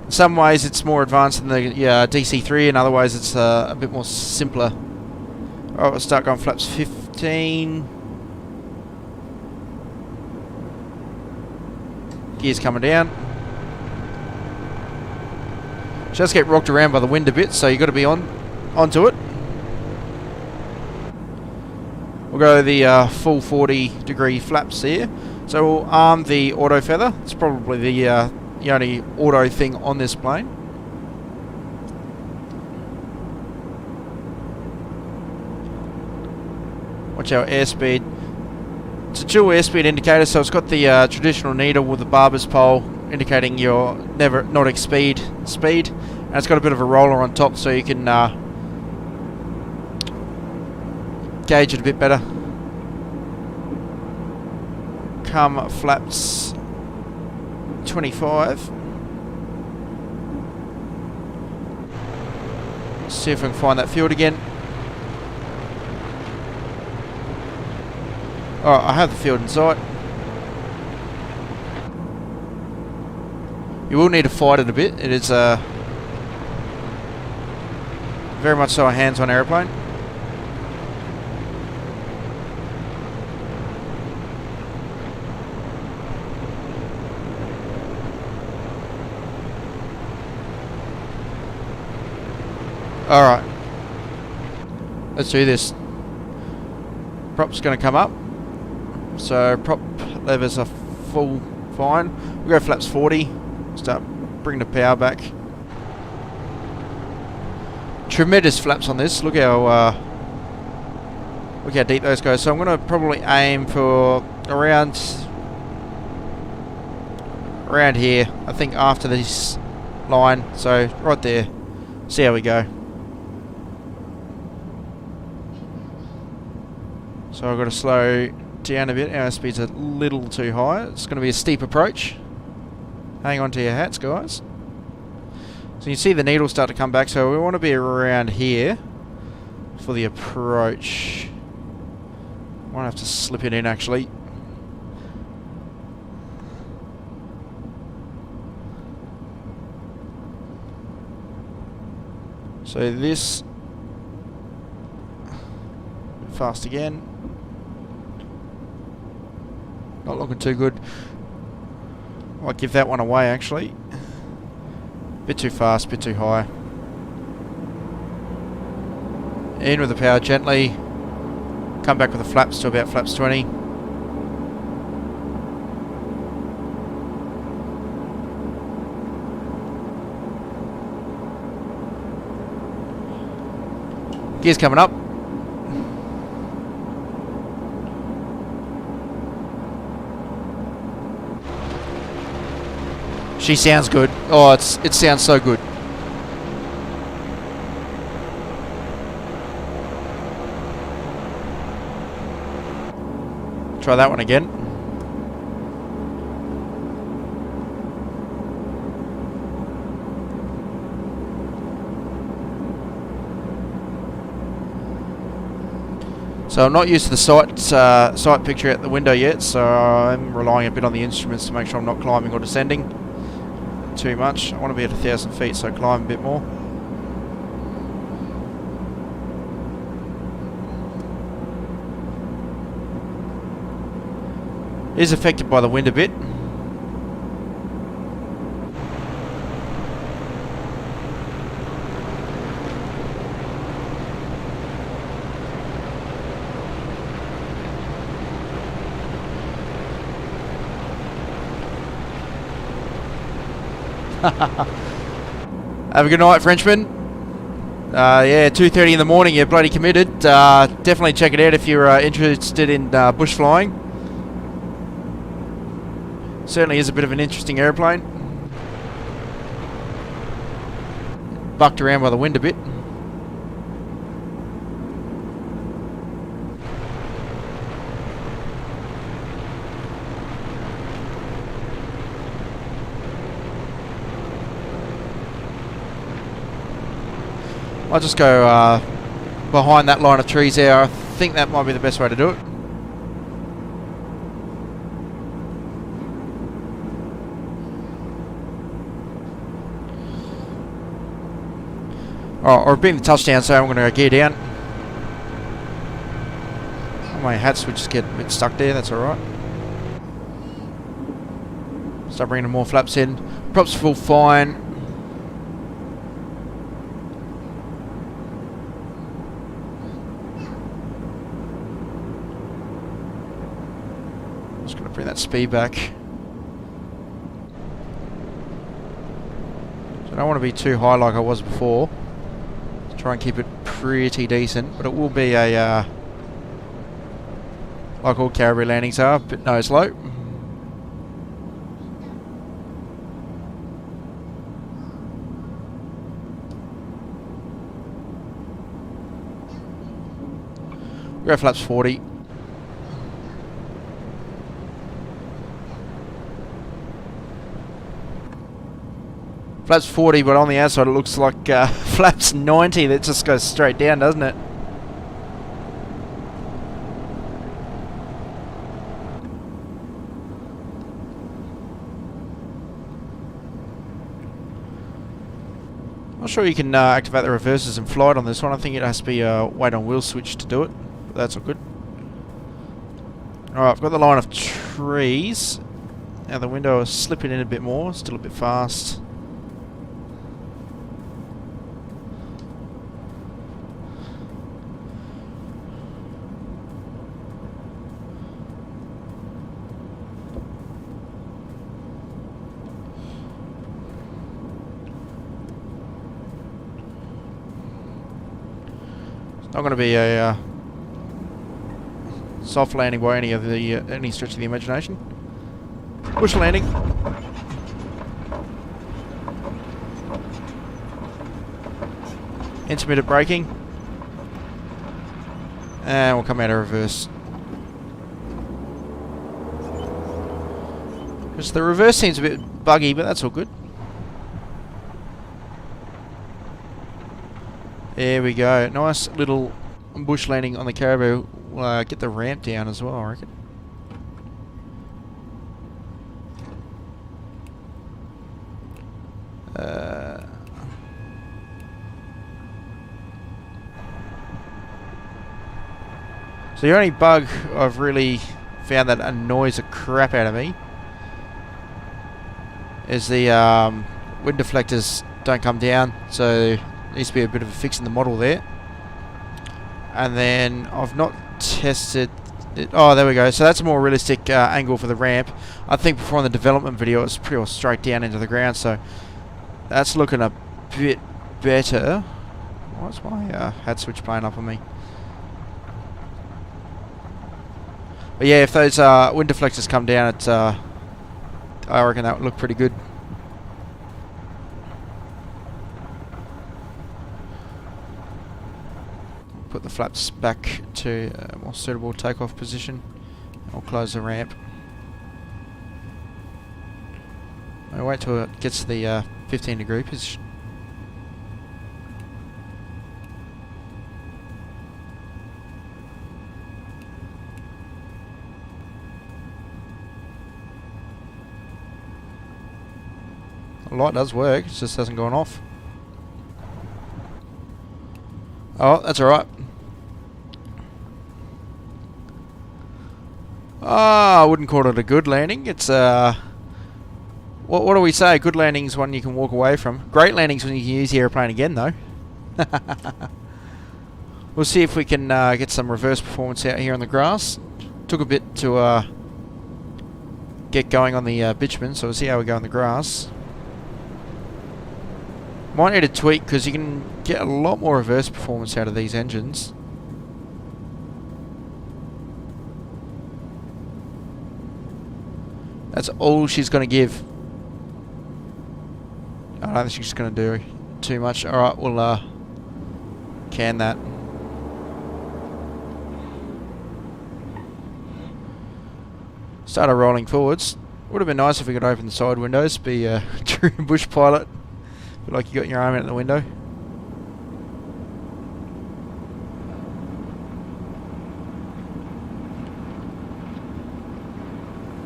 In some ways it's more advanced than the DC-3, in other ways it's a bit more simpler. Alright, we'll start going flaps 15. Gears coming down. Just get rocked around by the wind a bit, so you've got to be onto it. We'll go the full 40-degree flaps here. So we'll arm the auto feather. It's probably the only auto thing on this plane. Watch our airspeed. It's a dual airspeed indicator, so it's got the traditional needle with the barber's pole indicating your nautic speed, and it's got a bit of a roller on top, so you can gauge it a bit better. Come flaps 25. See if we can find that field again. Alright, I have the field in sight. You will need to fight it a bit. It is very much so a hands-on aeroplane. Alright, let's do this. Prop's going to come up, so prop levers are full fine. We'll go flaps 40, start bringing the power back. Tremendous flaps on this. Look how deep those go. So I'm going to probably aim for around here, I think, after this line, so right there. See how we go. So I've got to slow down a bit. Our speed's a little too high. It's going to be a steep approach. Hang on to your hats, guys. So you see the needle start to come back, so we want to be around here for the approach. Might have to slip it in, actually. So this, fast again. Not looking too good. Might give that one away actually. Bit too fast, bit too high. In with the power gently. Come back with the flaps to about flaps 20. Gears coming up. She sounds good. Oh, it sounds so good. Try that one again. So I'm not used to the sight picture out the window yet, so I'm relying a bit on the instruments to make sure I'm not climbing or descending too much. I want to be at 1,000 feet, so climb a bit more. It is affected by the wind a bit. Have a good night, Frenchman. Yeah, 2:30 in the morning. You're bloody committed. Definitely check it out if you're interested in bush flying. Certainly is a bit of an interesting airplane. Bucked around by the wind a bit. I'll just go behind that line of trees there. I think that might be the best way to do it. Oh, or being the touchdown, so I'm going to go gear down. My hat switch just get a bit stuck there, that's alright. Start bringing more flaps in. Props full fine. Just going to bring that speed back. So I don't want to be too high like I was before. Try and keep it pretty decent, but it will be a like all caribou landings are, but nose low. Go flaps 40. Flaps 40, but on the outside it looks like flaps 90. That just goes straight down, doesn't it? Not sure you can activate the reverses in flight on this one. I think it has to be a weight on wheel switch to do it, but that's all good. Alright, I've got the line of trees. Now the window is slipping in a bit more, still a bit fast. Not going to be a soft landing by any stretch of the imagination. Bush landing. Intermittent braking. And we'll come out of reverse. Because the reverse seems a bit buggy, but that's all good. There we go. Nice little bush landing on the caribou. We'll get the ramp down as well, I reckon. So the only bug I've really found that annoys the crap out of me is the wind deflectors don't come down, so there needs to be a bit of a fix in the model there. And then I've not tested it. Oh, there we go. So that's a more realistic angle for the ramp. I think before in the development video it was pretty well straight down into the ground, so that's looking a bit better. Why's my hat switch playing up on me? But yeah, if those wind deflectors come down, it, I reckon that would look pretty good. Put the flaps back to a more suitable takeoff position. I'll close the ramp. I'll wait till it gets to the 15-degree position. The light does work, it just hasn't gone off. Oh, that's alright. I wouldn't call it a good landing. It's what do we say? A good landing's one you can walk away from. Great landing's when you can use the airplane again, though. We'll see if we can get some reverse performance out here on the grass. Took a bit to get going on the bitumen, so we'll see how we go on the grass. Might need a tweak because you can get a lot more reverse performance out of these engines. That's all she's going to give. I don't think she's going to do too much. Alright, we'll can that. Started rolling forwards. Would have been nice if we could open the side windows, be a true bush pilot. Feel like you got your arm out the window.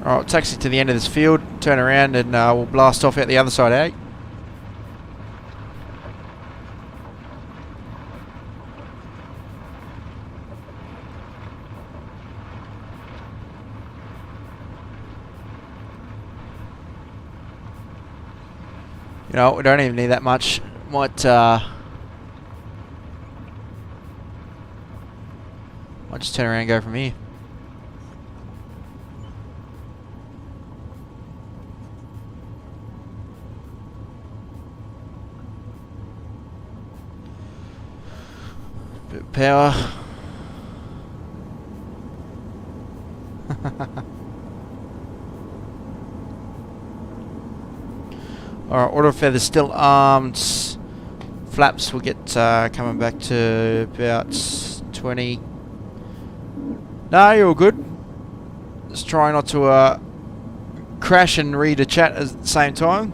Alright, taxi to the end of this field, turn around and we'll blast off out the other side, eh? You know, we don't even need that much. Might just turn around and go from here. Bit of power. Alright, auto feather's still armed. Flaps will get coming back to about 20. No, you're all good. Just try not to crash and read a chat at the same time.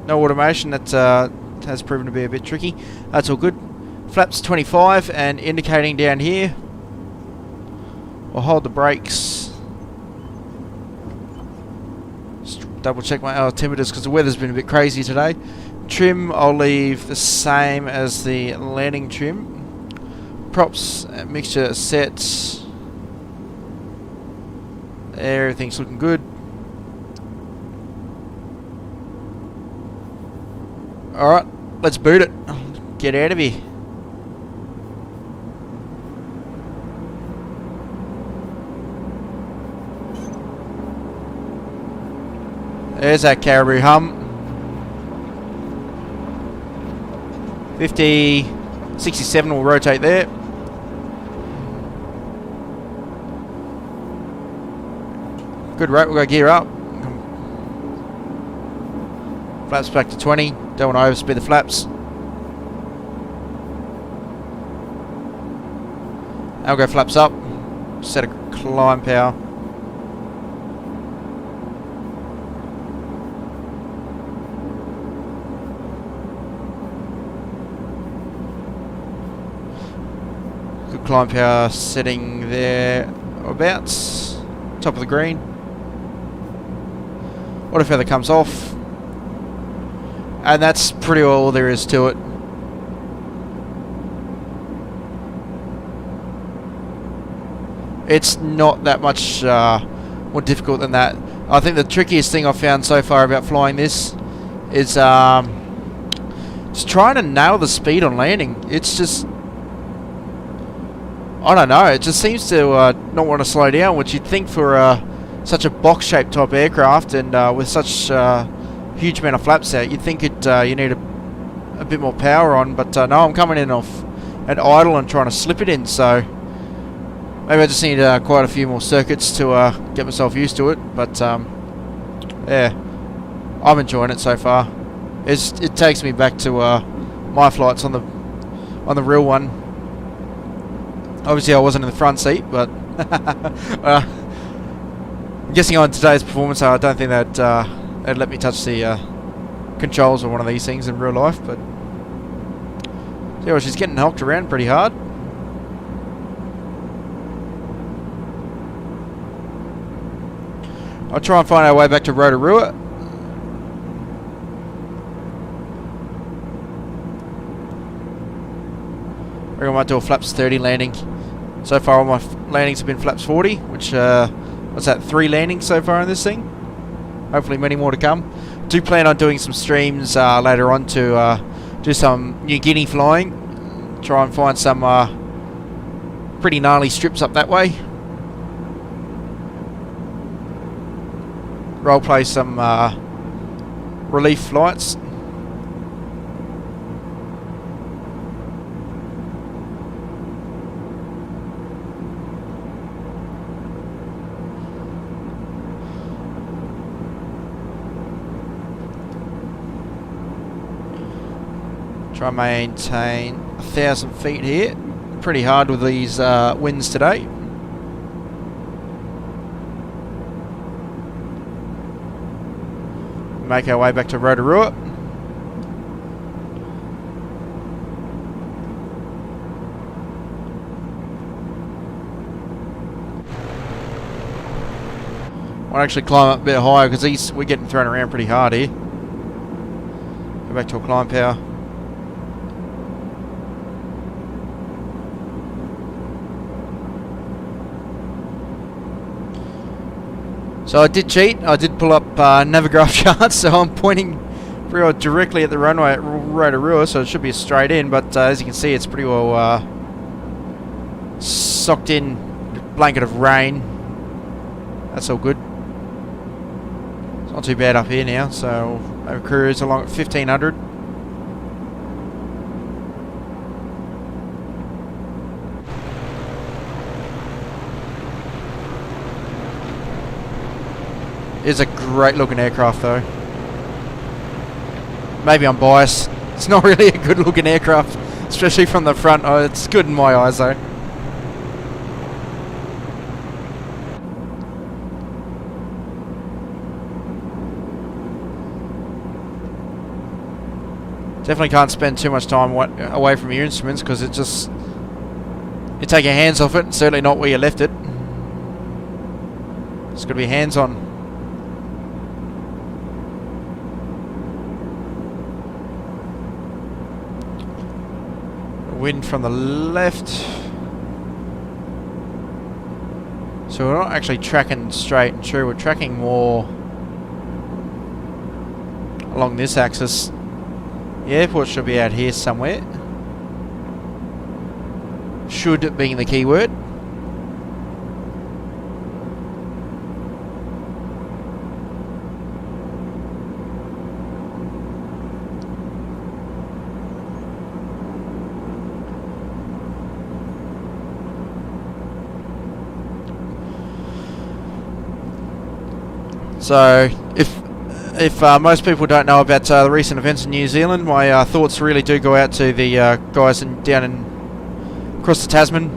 No automation, that has proven to be a bit tricky. That's all good. Flaps 25 and indicating down here. We'll hold the brakes. Double check my altimeters because the weather's been a bit crazy today. Trim, I'll leave the same as the landing trim. Props, mixture set. Everything's looking good. Alright, let's boot it. Get out of here. There's that caribou hum. 50, 67 will rotate there. Good rate, we'll go gear up. Flaps back to 20. Don't want to overspeed the flaps. I'll go flaps up. Set a climb power. Good climb power setting there, about top of the green. Auto feather comes off, and that's pretty all there is to it. It's not that much more difficult than that. I think the trickiest thing I've found so far about flying this is just trying to nail the speed on landing. It's just, I don't know, it just seems to not want to slow down, which you'd think for such a box-shaped type aircraft and with such huge amount of flaps out, you'd think it you need a bit more power on, but no, I'm coming in off at idle and trying to slip it in, so maybe I just need quite a few more circuits to get myself used to it, but yeah, I'm enjoying it so far. It takes me back to my flights on the real one. Obviously I wasn't in the front seat, but I'm guessing on today's performance I don't think that they'd let me touch the controls of one of these things in real life, but yeah, well, she's getting knocked around pretty hard. I'll try and find our way back to Rotorua. I might do a flaps 30 landing. So far all my landings have been flaps 40, which what's that, 3 landings so far in this thing. Hopefully many more to come. Do plan on doing some streams later on to do some New Guinea flying. Try and find some pretty gnarly strips up that way. Roleplay some relief flights. Try and maintain 1,000 feet here. Pretty hard with these winds today. Make our way back to Rotorua. Might actually climb up a bit higher because we're getting thrown around pretty hard here. Go back to a climb power. So I did cheat. I did pull up Navigraph charts, so I'm pointing pretty well directly at the runway at Rotorua, so it should be a straight in, but as you can see it's pretty well socked in blanket of rain. That's all good. It's not too bad up here now, so maybe cruise along at 1500. It's a great looking aircraft though. Maybe I'm biased. It's not really a good looking aircraft, especially from the front. Oh, it's good in my eyes though. Definitely can't spend too much time away from your instruments because it just, you take your hands off it, and certainly not where you left it. It's got to be hands on. Wind from the left, so we're not actually tracking straight and true, we're tracking more along this axis. The airport should be out here somewhere, should being the key word. So, if most people don't know about the recent events in New Zealand, my thoughts really do go out to the guys across the Tasman.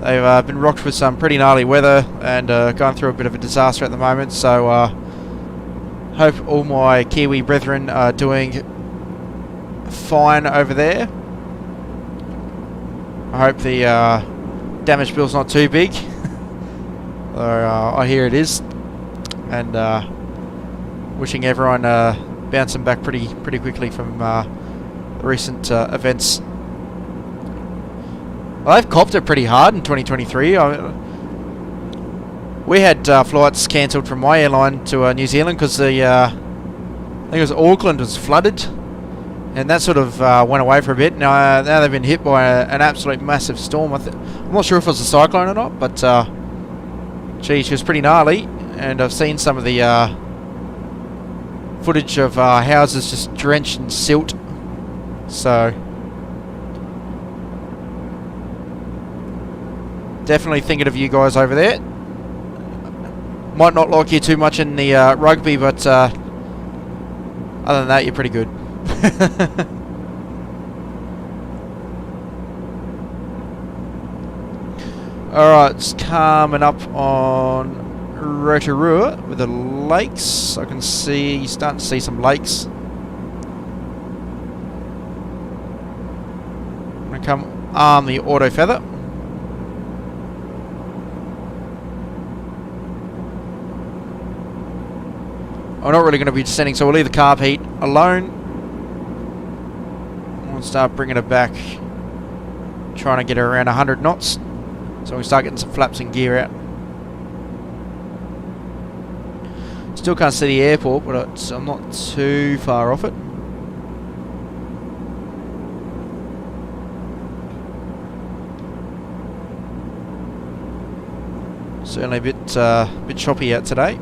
They've been rocked with some pretty gnarly weather and going through a bit of a disaster at the moment. So, hope all my Kiwi brethren are doing fine over there. I hope the damage bill's not too big. I hear it is. And wishing everyone bouncing back pretty quickly from the recent events. Well, they've copped it pretty hard in 2023. We had flights cancelled from my airline to New Zealand because the I think it was Auckland was flooded, and that sort of went away for a bit. Now they've been hit by an absolute massive storm. I'm not sure if it was a cyclone or not, but gee, she was pretty gnarly. And I've seen some of the footage of houses just drenched in silt. So definitely thinking of you guys over there. Might not like you too much in the rugby, but other than that, you're pretty good. Alright, it's coming up on Rotorua with the lakes. I can see, starting to see some lakes. I'm going to come arm the auto feather. I'm not really going to be descending, so we'll leave the carb heat alone. We'll start bringing it back, trying to get her around 100 knots, so we start getting some flaps and gear out. Still can't see the airport, but I'm not too far off it. Certainly a bit choppy out today.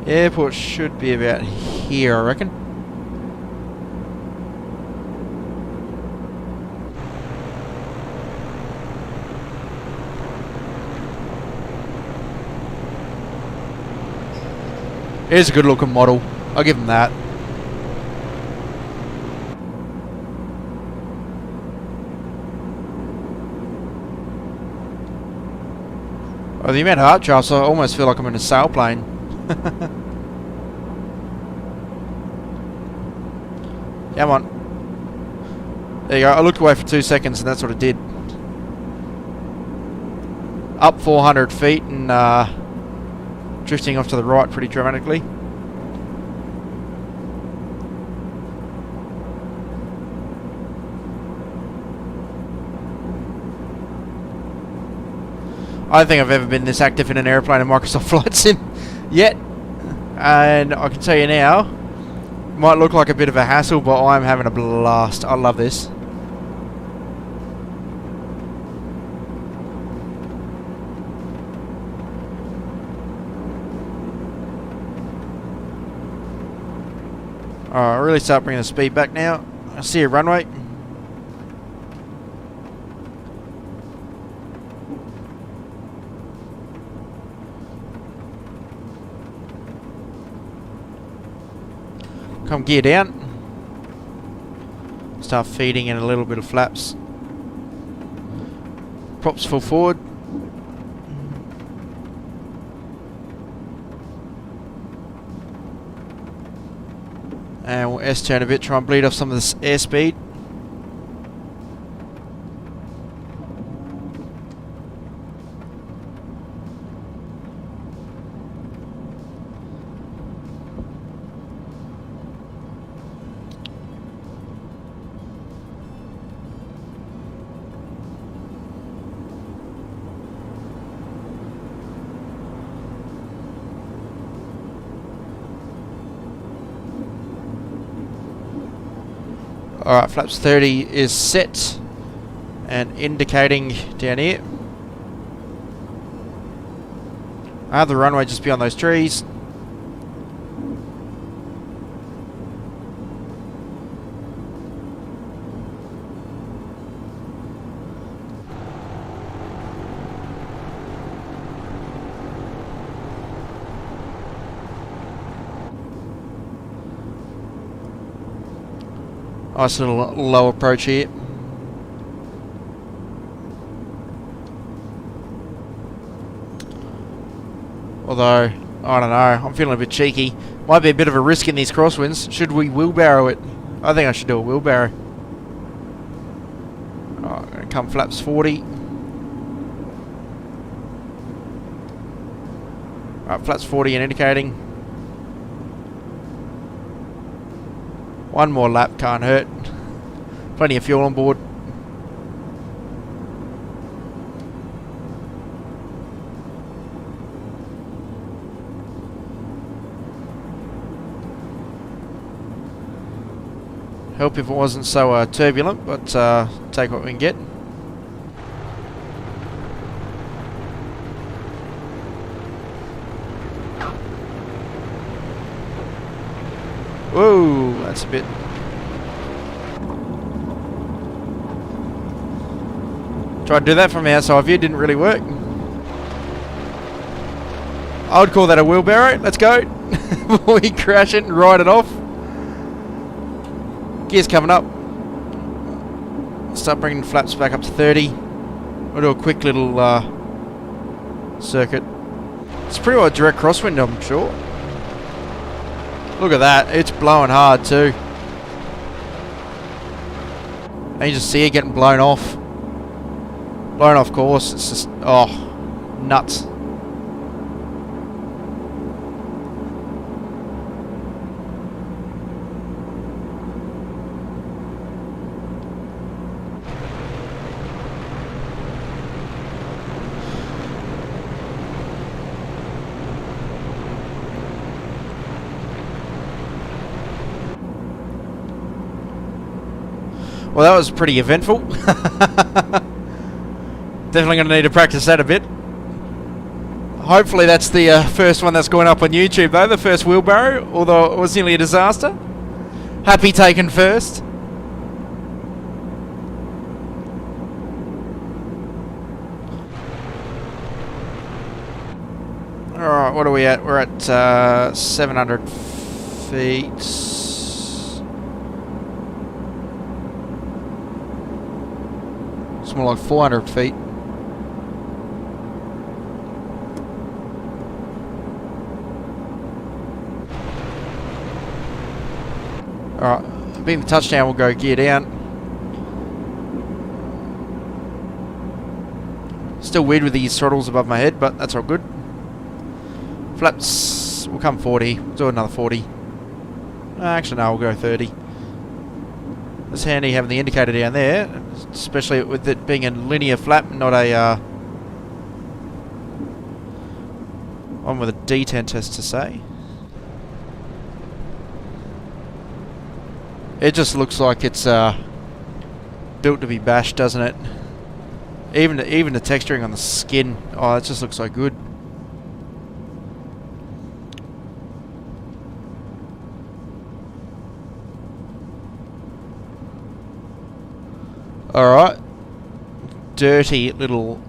Airport should be about here, I reckon. Here's a good looking model. I'll give him that. Oh, the amount of updrafts, I almost feel like I'm in a sailplane. Come on. There you go. I looked away for 2 seconds and that's what it did. Up 400 feet and drifting off to the right pretty dramatically. I don't think I've ever been this active in an airplane in Microsoft Flight Sim yet. And I can tell you now, it might look like a bit of a hassle, but I'm having a blast. I love this. Alright, I'll really start bringing the speed back now. I see a runway. Come gear down. Start feeding in a little bit of flaps. Props full forward. And we'll S-turn a bit, try and bleed off some of this airspeed. Alright, flaps 30 is set and indicating down here. I have the runway just beyond those trees. Nice little low approach here. Although, I don't know, I'm feeling a bit cheeky. Might be a bit of a risk in these crosswinds. Should we wheelbarrow it? I think I should do a wheelbarrow. Alright, I'm going to come flaps 40. Alright, flaps 40 and indicating. One more lap, can't hurt. Plenty of fuel on board. Help if it wasn't so turbulent, but take what we can get. Whoa, that's a bit... Tried to do that from outside view, didn't really work. I would call that a wheelbarrow. Let's go. Before we crash it and ride it off. Gears coming up. Start bringing flaps back up to 30. We'll do a quick little circuit. It's pretty well a direct crosswind, I'm sure. Look at that. It's blowing hard too. And you just see it getting blown off. Blown off course. It's just, oh, nuts. Well, that was pretty eventful. Definitely going to need to practice that a bit. Hopefully that's the first one that's going up on YouTube though, the first wheelbarrow, although it was nearly a disaster. Happy taken first. Alright, what are we at? We're at 700 feet. It's more like 400 feet. Alright, being the touchdown, we'll go gear down. Still weird with these throttles above my head, but that's all good. Flaps, we'll come 40. We'll do another 40. Actually, no, we'll go 30. It's handy having the indicator down there, especially with it being a linear flap, not a one with a D10 test to say. It just looks like it's built to be bashed, doesn't it? Even the texturing on the skin, oh, it just looks so good. Alright, dirty little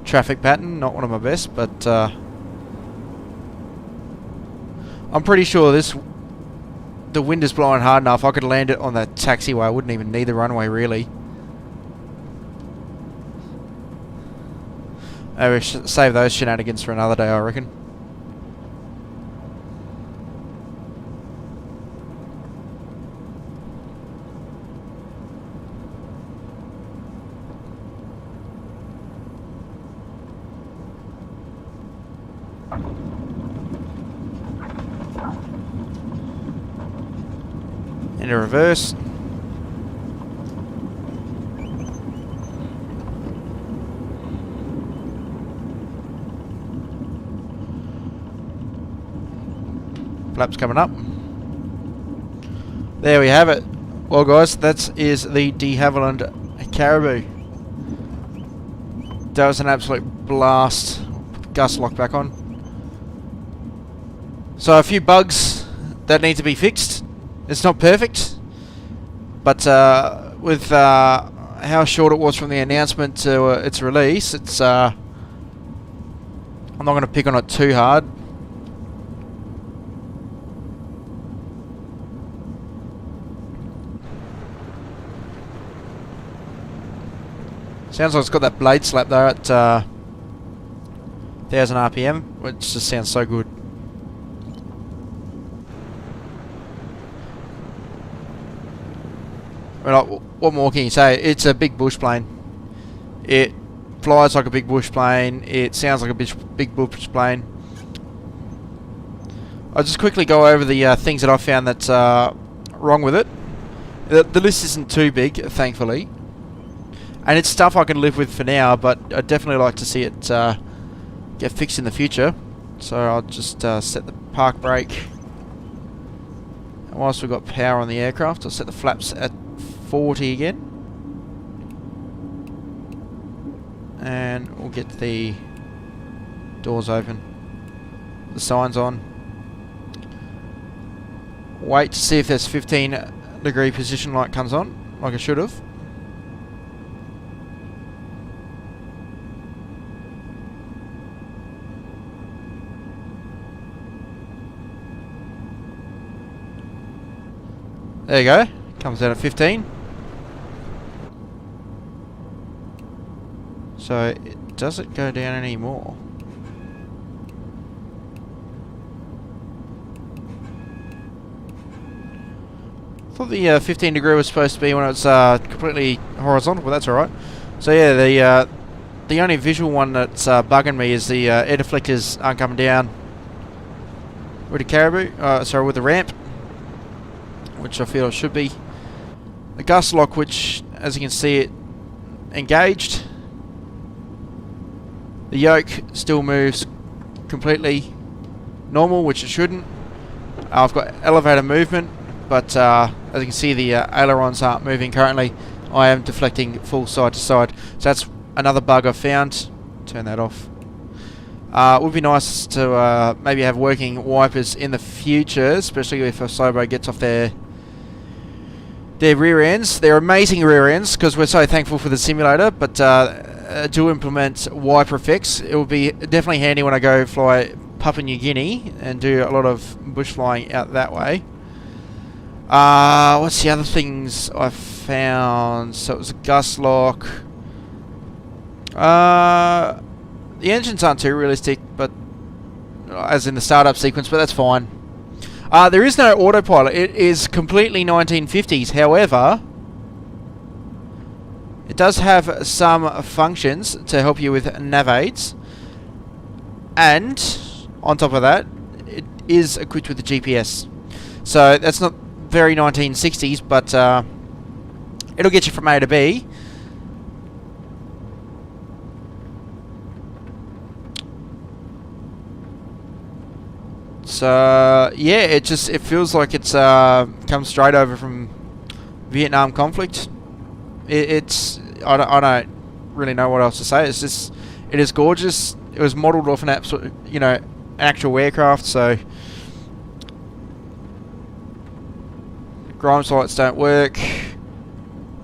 traffic pattern, not one of my best, but I'm pretty sure the wind is blowing hard enough I could land it on that taxiway. I wouldn't even need the runway really. Maybe we should save those shenanigans for another day, I reckon. Into reverse. Flaps coming up. There we have it. Well guys, that is the de Havilland Caribou. That was an absolute blast. Gust lock back on. So a few bugs that need to be fixed. It's not perfect, but with how short it was from the announcement to its release, it's I'm not going to pick on it too hard. Sounds like it's got that blade slap though at 1000 RPM, which just sounds so good. What more can you say? It's a big bush plane. It flies like a big bush plane. It sounds like a big bush plane. I'll just quickly go over the things that I found that's wrong with it. The list isn't too big, thankfully. And it's stuff I can live with for now, but I'd definitely like to see it get fixed in the future. So I'll just set the park brake. And whilst we've got power on the aircraft, I'll set the flaps at 40 again. And we'll get the doors open. The signs on. Wait to see if this 15-degree position light comes on, like I should have. There you go. Comes out at 15. So, does it go down anymore? I thought the 15 degree was supposed to be when it's completely horizontal, but that's alright. So yeah, the only visual one that's bugging me is the air deflectors aren't coming down with the caribou, sorry, with the ramp, which I feel it should be. The gust lock, which, as you can see, it engaged. The yoke still moves completely normal, which it shouldn't. I've got elevator movement, but as you can see, the ailerons aren't moving currently. I am deflecting full side to side. So that's another bug I've found. Turn that off. It would be nice to maybe have working wipers in the future, especially if a Sobo gets off their rear ends. They're amazing rear ends because we're so thankful for the simulator, but do implement wiper effects. It will be definitely handy when I go fly Papua New Guinea and do a lot of bush flying out that way. What's the other things I found? So it was a gust lock. The engines aren't too realistic, but as in the startup sequence, but that's fine. There is no autopilot. It is completely 1950s. However, it does have some functions to help you with nav aids, and on top of that, it is equipped with the GPS. So that's not very 1960s, but it'll get you from A to B. So yeah, it feels like it's come straight over from Vietnam conflict. I don't really know what else to say. It is gorgeous. It was modelled off an absolute, actual aircraft. So Grimes lights don't work.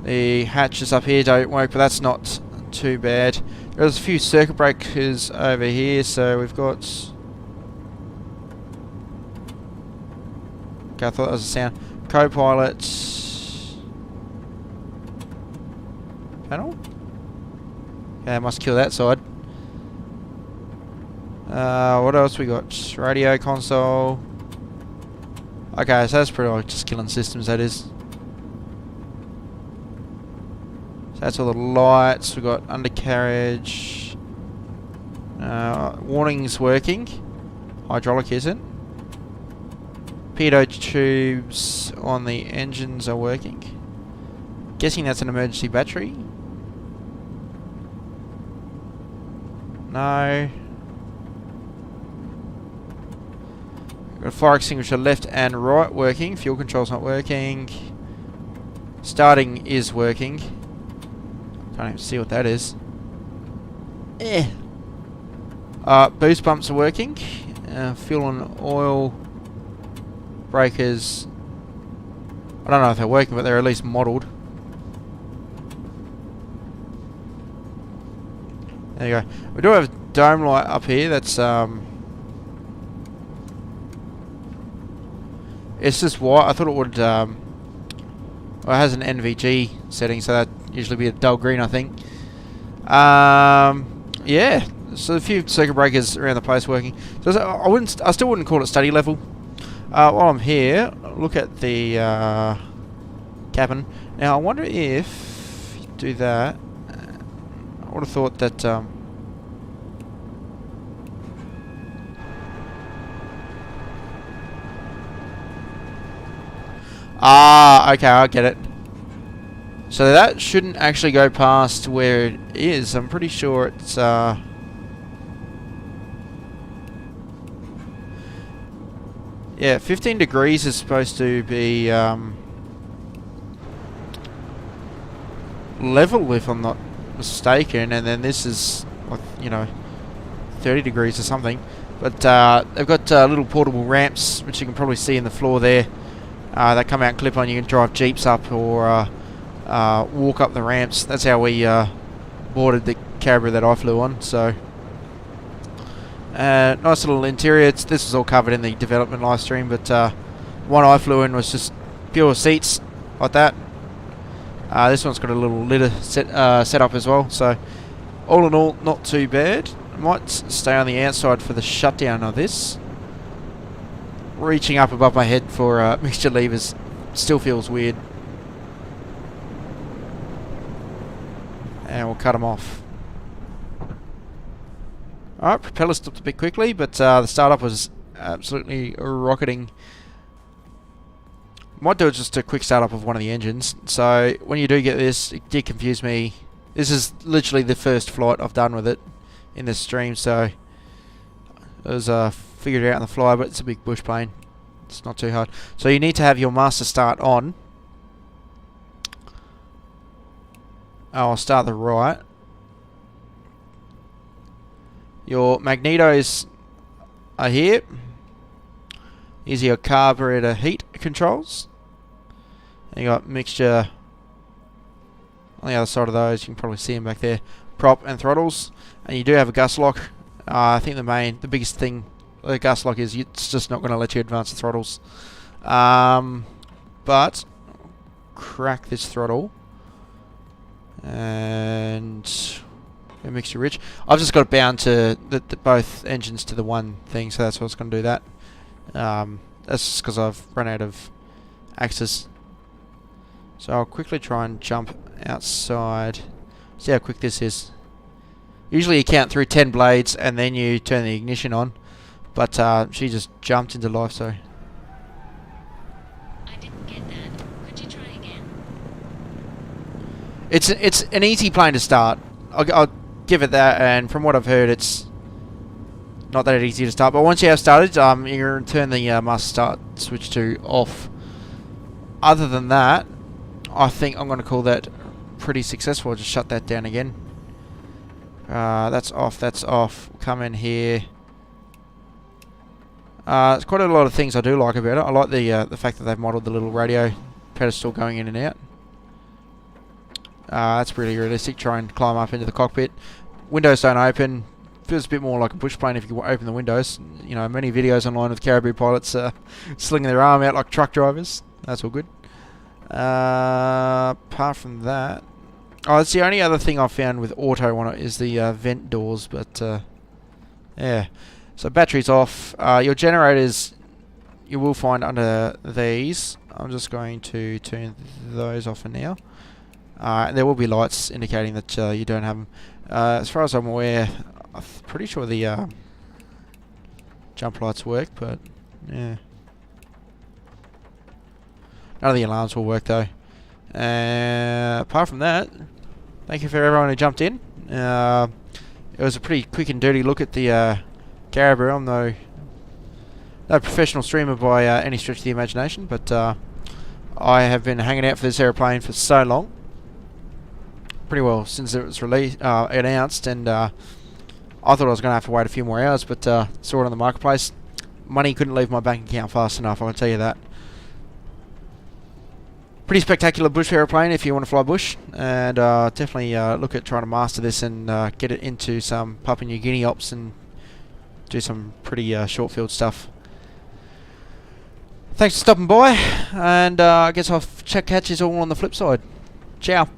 The hatches up here don't work, but that's not too bad. There's a few circuit breakers over here, so we've got. Okay, I thought that was a sound. Co-pilot panel. Okay, I must kill that side. What else we got? Radio console. Okay, so that's pretty much just killing systems, that is. So that's all the lights. We got undercarriage. Warning's working. Hydraulic isn't. Pitot tubes on the engines are working. Guessing that's an emergency battery. No. Got a fire extinguisher left and right working. Fuel control's not working. Starting is working. Can't even see what that is. Boost pumps are working. Fuel and oil breakers. I don't know if they're working, but they're at least modelled. There you go. We do have a dome light up here. That's it's just white. I thought it would. Well, it has an NVG setting, so that usually be a dull green, I think. Yeah. So a few circuit breakers around the place working. So I still wouldn't call it study level. While I'm here, look at the cabin. Now, I wonder if you do that. I would have thought that. Okay, I get it. So that shouldn't actually go past where it is. I'm pretty sure it's yeah, 15 degrees is supposed to be level, if I'm not mistaken, and then this is, like, you know, 30 degrees or something. But they've got little portable ramps, which you can probably see in the floor there. They come out and clip on. You can drive jeeps up or walk up the ramps. That's how we boarded the caribou that I flew on. So nice little interior. This was all covered in the development live stream, but one I flew in was just pure seats like that. This one's got a little litter set up as well. So all in all, not too bad. Might stay on the outside for the shutdown of this. Reaching up above my head for mixture levers still feels weird. And we'll cut them off. Alright, propeller stopped a bit quickly, but the startup was absolutely rocketing. Might do just a quick startup of one of the engines. So when you do get this, it did confuse me. This is literally the first flight I've done with it in this stream, so it was figured it out on the fly, but it's a big bush plane. It's not too hard. So you need to have your master start on. I'll start the right. Your magnetos are here. These are your carburetor heat controls. And you got mixture on the other side of those. You can probably see them back there. Prop and throttles. And you do have a gust lock. I think the biggest thing the gust lock is, it's just not going to let you advance the throttles. But crack this throttle and a mixture rich. I've just got it bound to both engines to the one thing, so that's what's going to do that. That's just because I've run out of axis. So I'll quickly try and jump outside. See how quick this is. Usually you count through 10 blades and then you turn the ignition on, but she just jumped into life, so. I didn't get that. Could you try again? It's an easy plane to start. I'll give it that, and from what I've heard, it's not that easy to start. But once you have started, you're going to turn the master start switch to off. Other than that, I think I'm going to call that pretty successful. I'll just shut that down again. That's off, that's off. Come in here. There's quite a lot of things I do like about it. I like the fact that they've modelled the little radio pedestal going in and out. That's really realistic. Try and climb up into the cockpit. Windows don't open. Feels a bit more like a bush plane if you open the windows. You know, many videos online with caribou pilots slinging their arm out like truck drivers. That's all good. Apart from that, it's the only other thing I've found with auto on it is the vent doors, but yeah. So battery's off. Your generators you will find under these. I'm just going to turn those off for now. There will be lights indicating that you don't have them. As far as I'm aware, I'm pretty sure the jump lights work, but yeah. None of the alarms will work though. Apart from that, thank you for everyone who jumped in. It was a pretty quick and dirty look at the caribou. I'm no professional streamer by any stretch of the imagination, but I have been hanging out for this aeroplane for so long. Pretty well since it was announced, and I thought I was going to have to wait a few more hours, but saw it on the marketplace. Money couldn't leave my bank account fast enough, I can tell you that. Pretty spectacular bush aeroplane if you want to fly bush, and definitely look at trying to master this and get it into some Papua New Guinea ops and do some pretty short field stuff. Thanks for stopping by, and I guess I'll catch you all on the flip side. Ciao.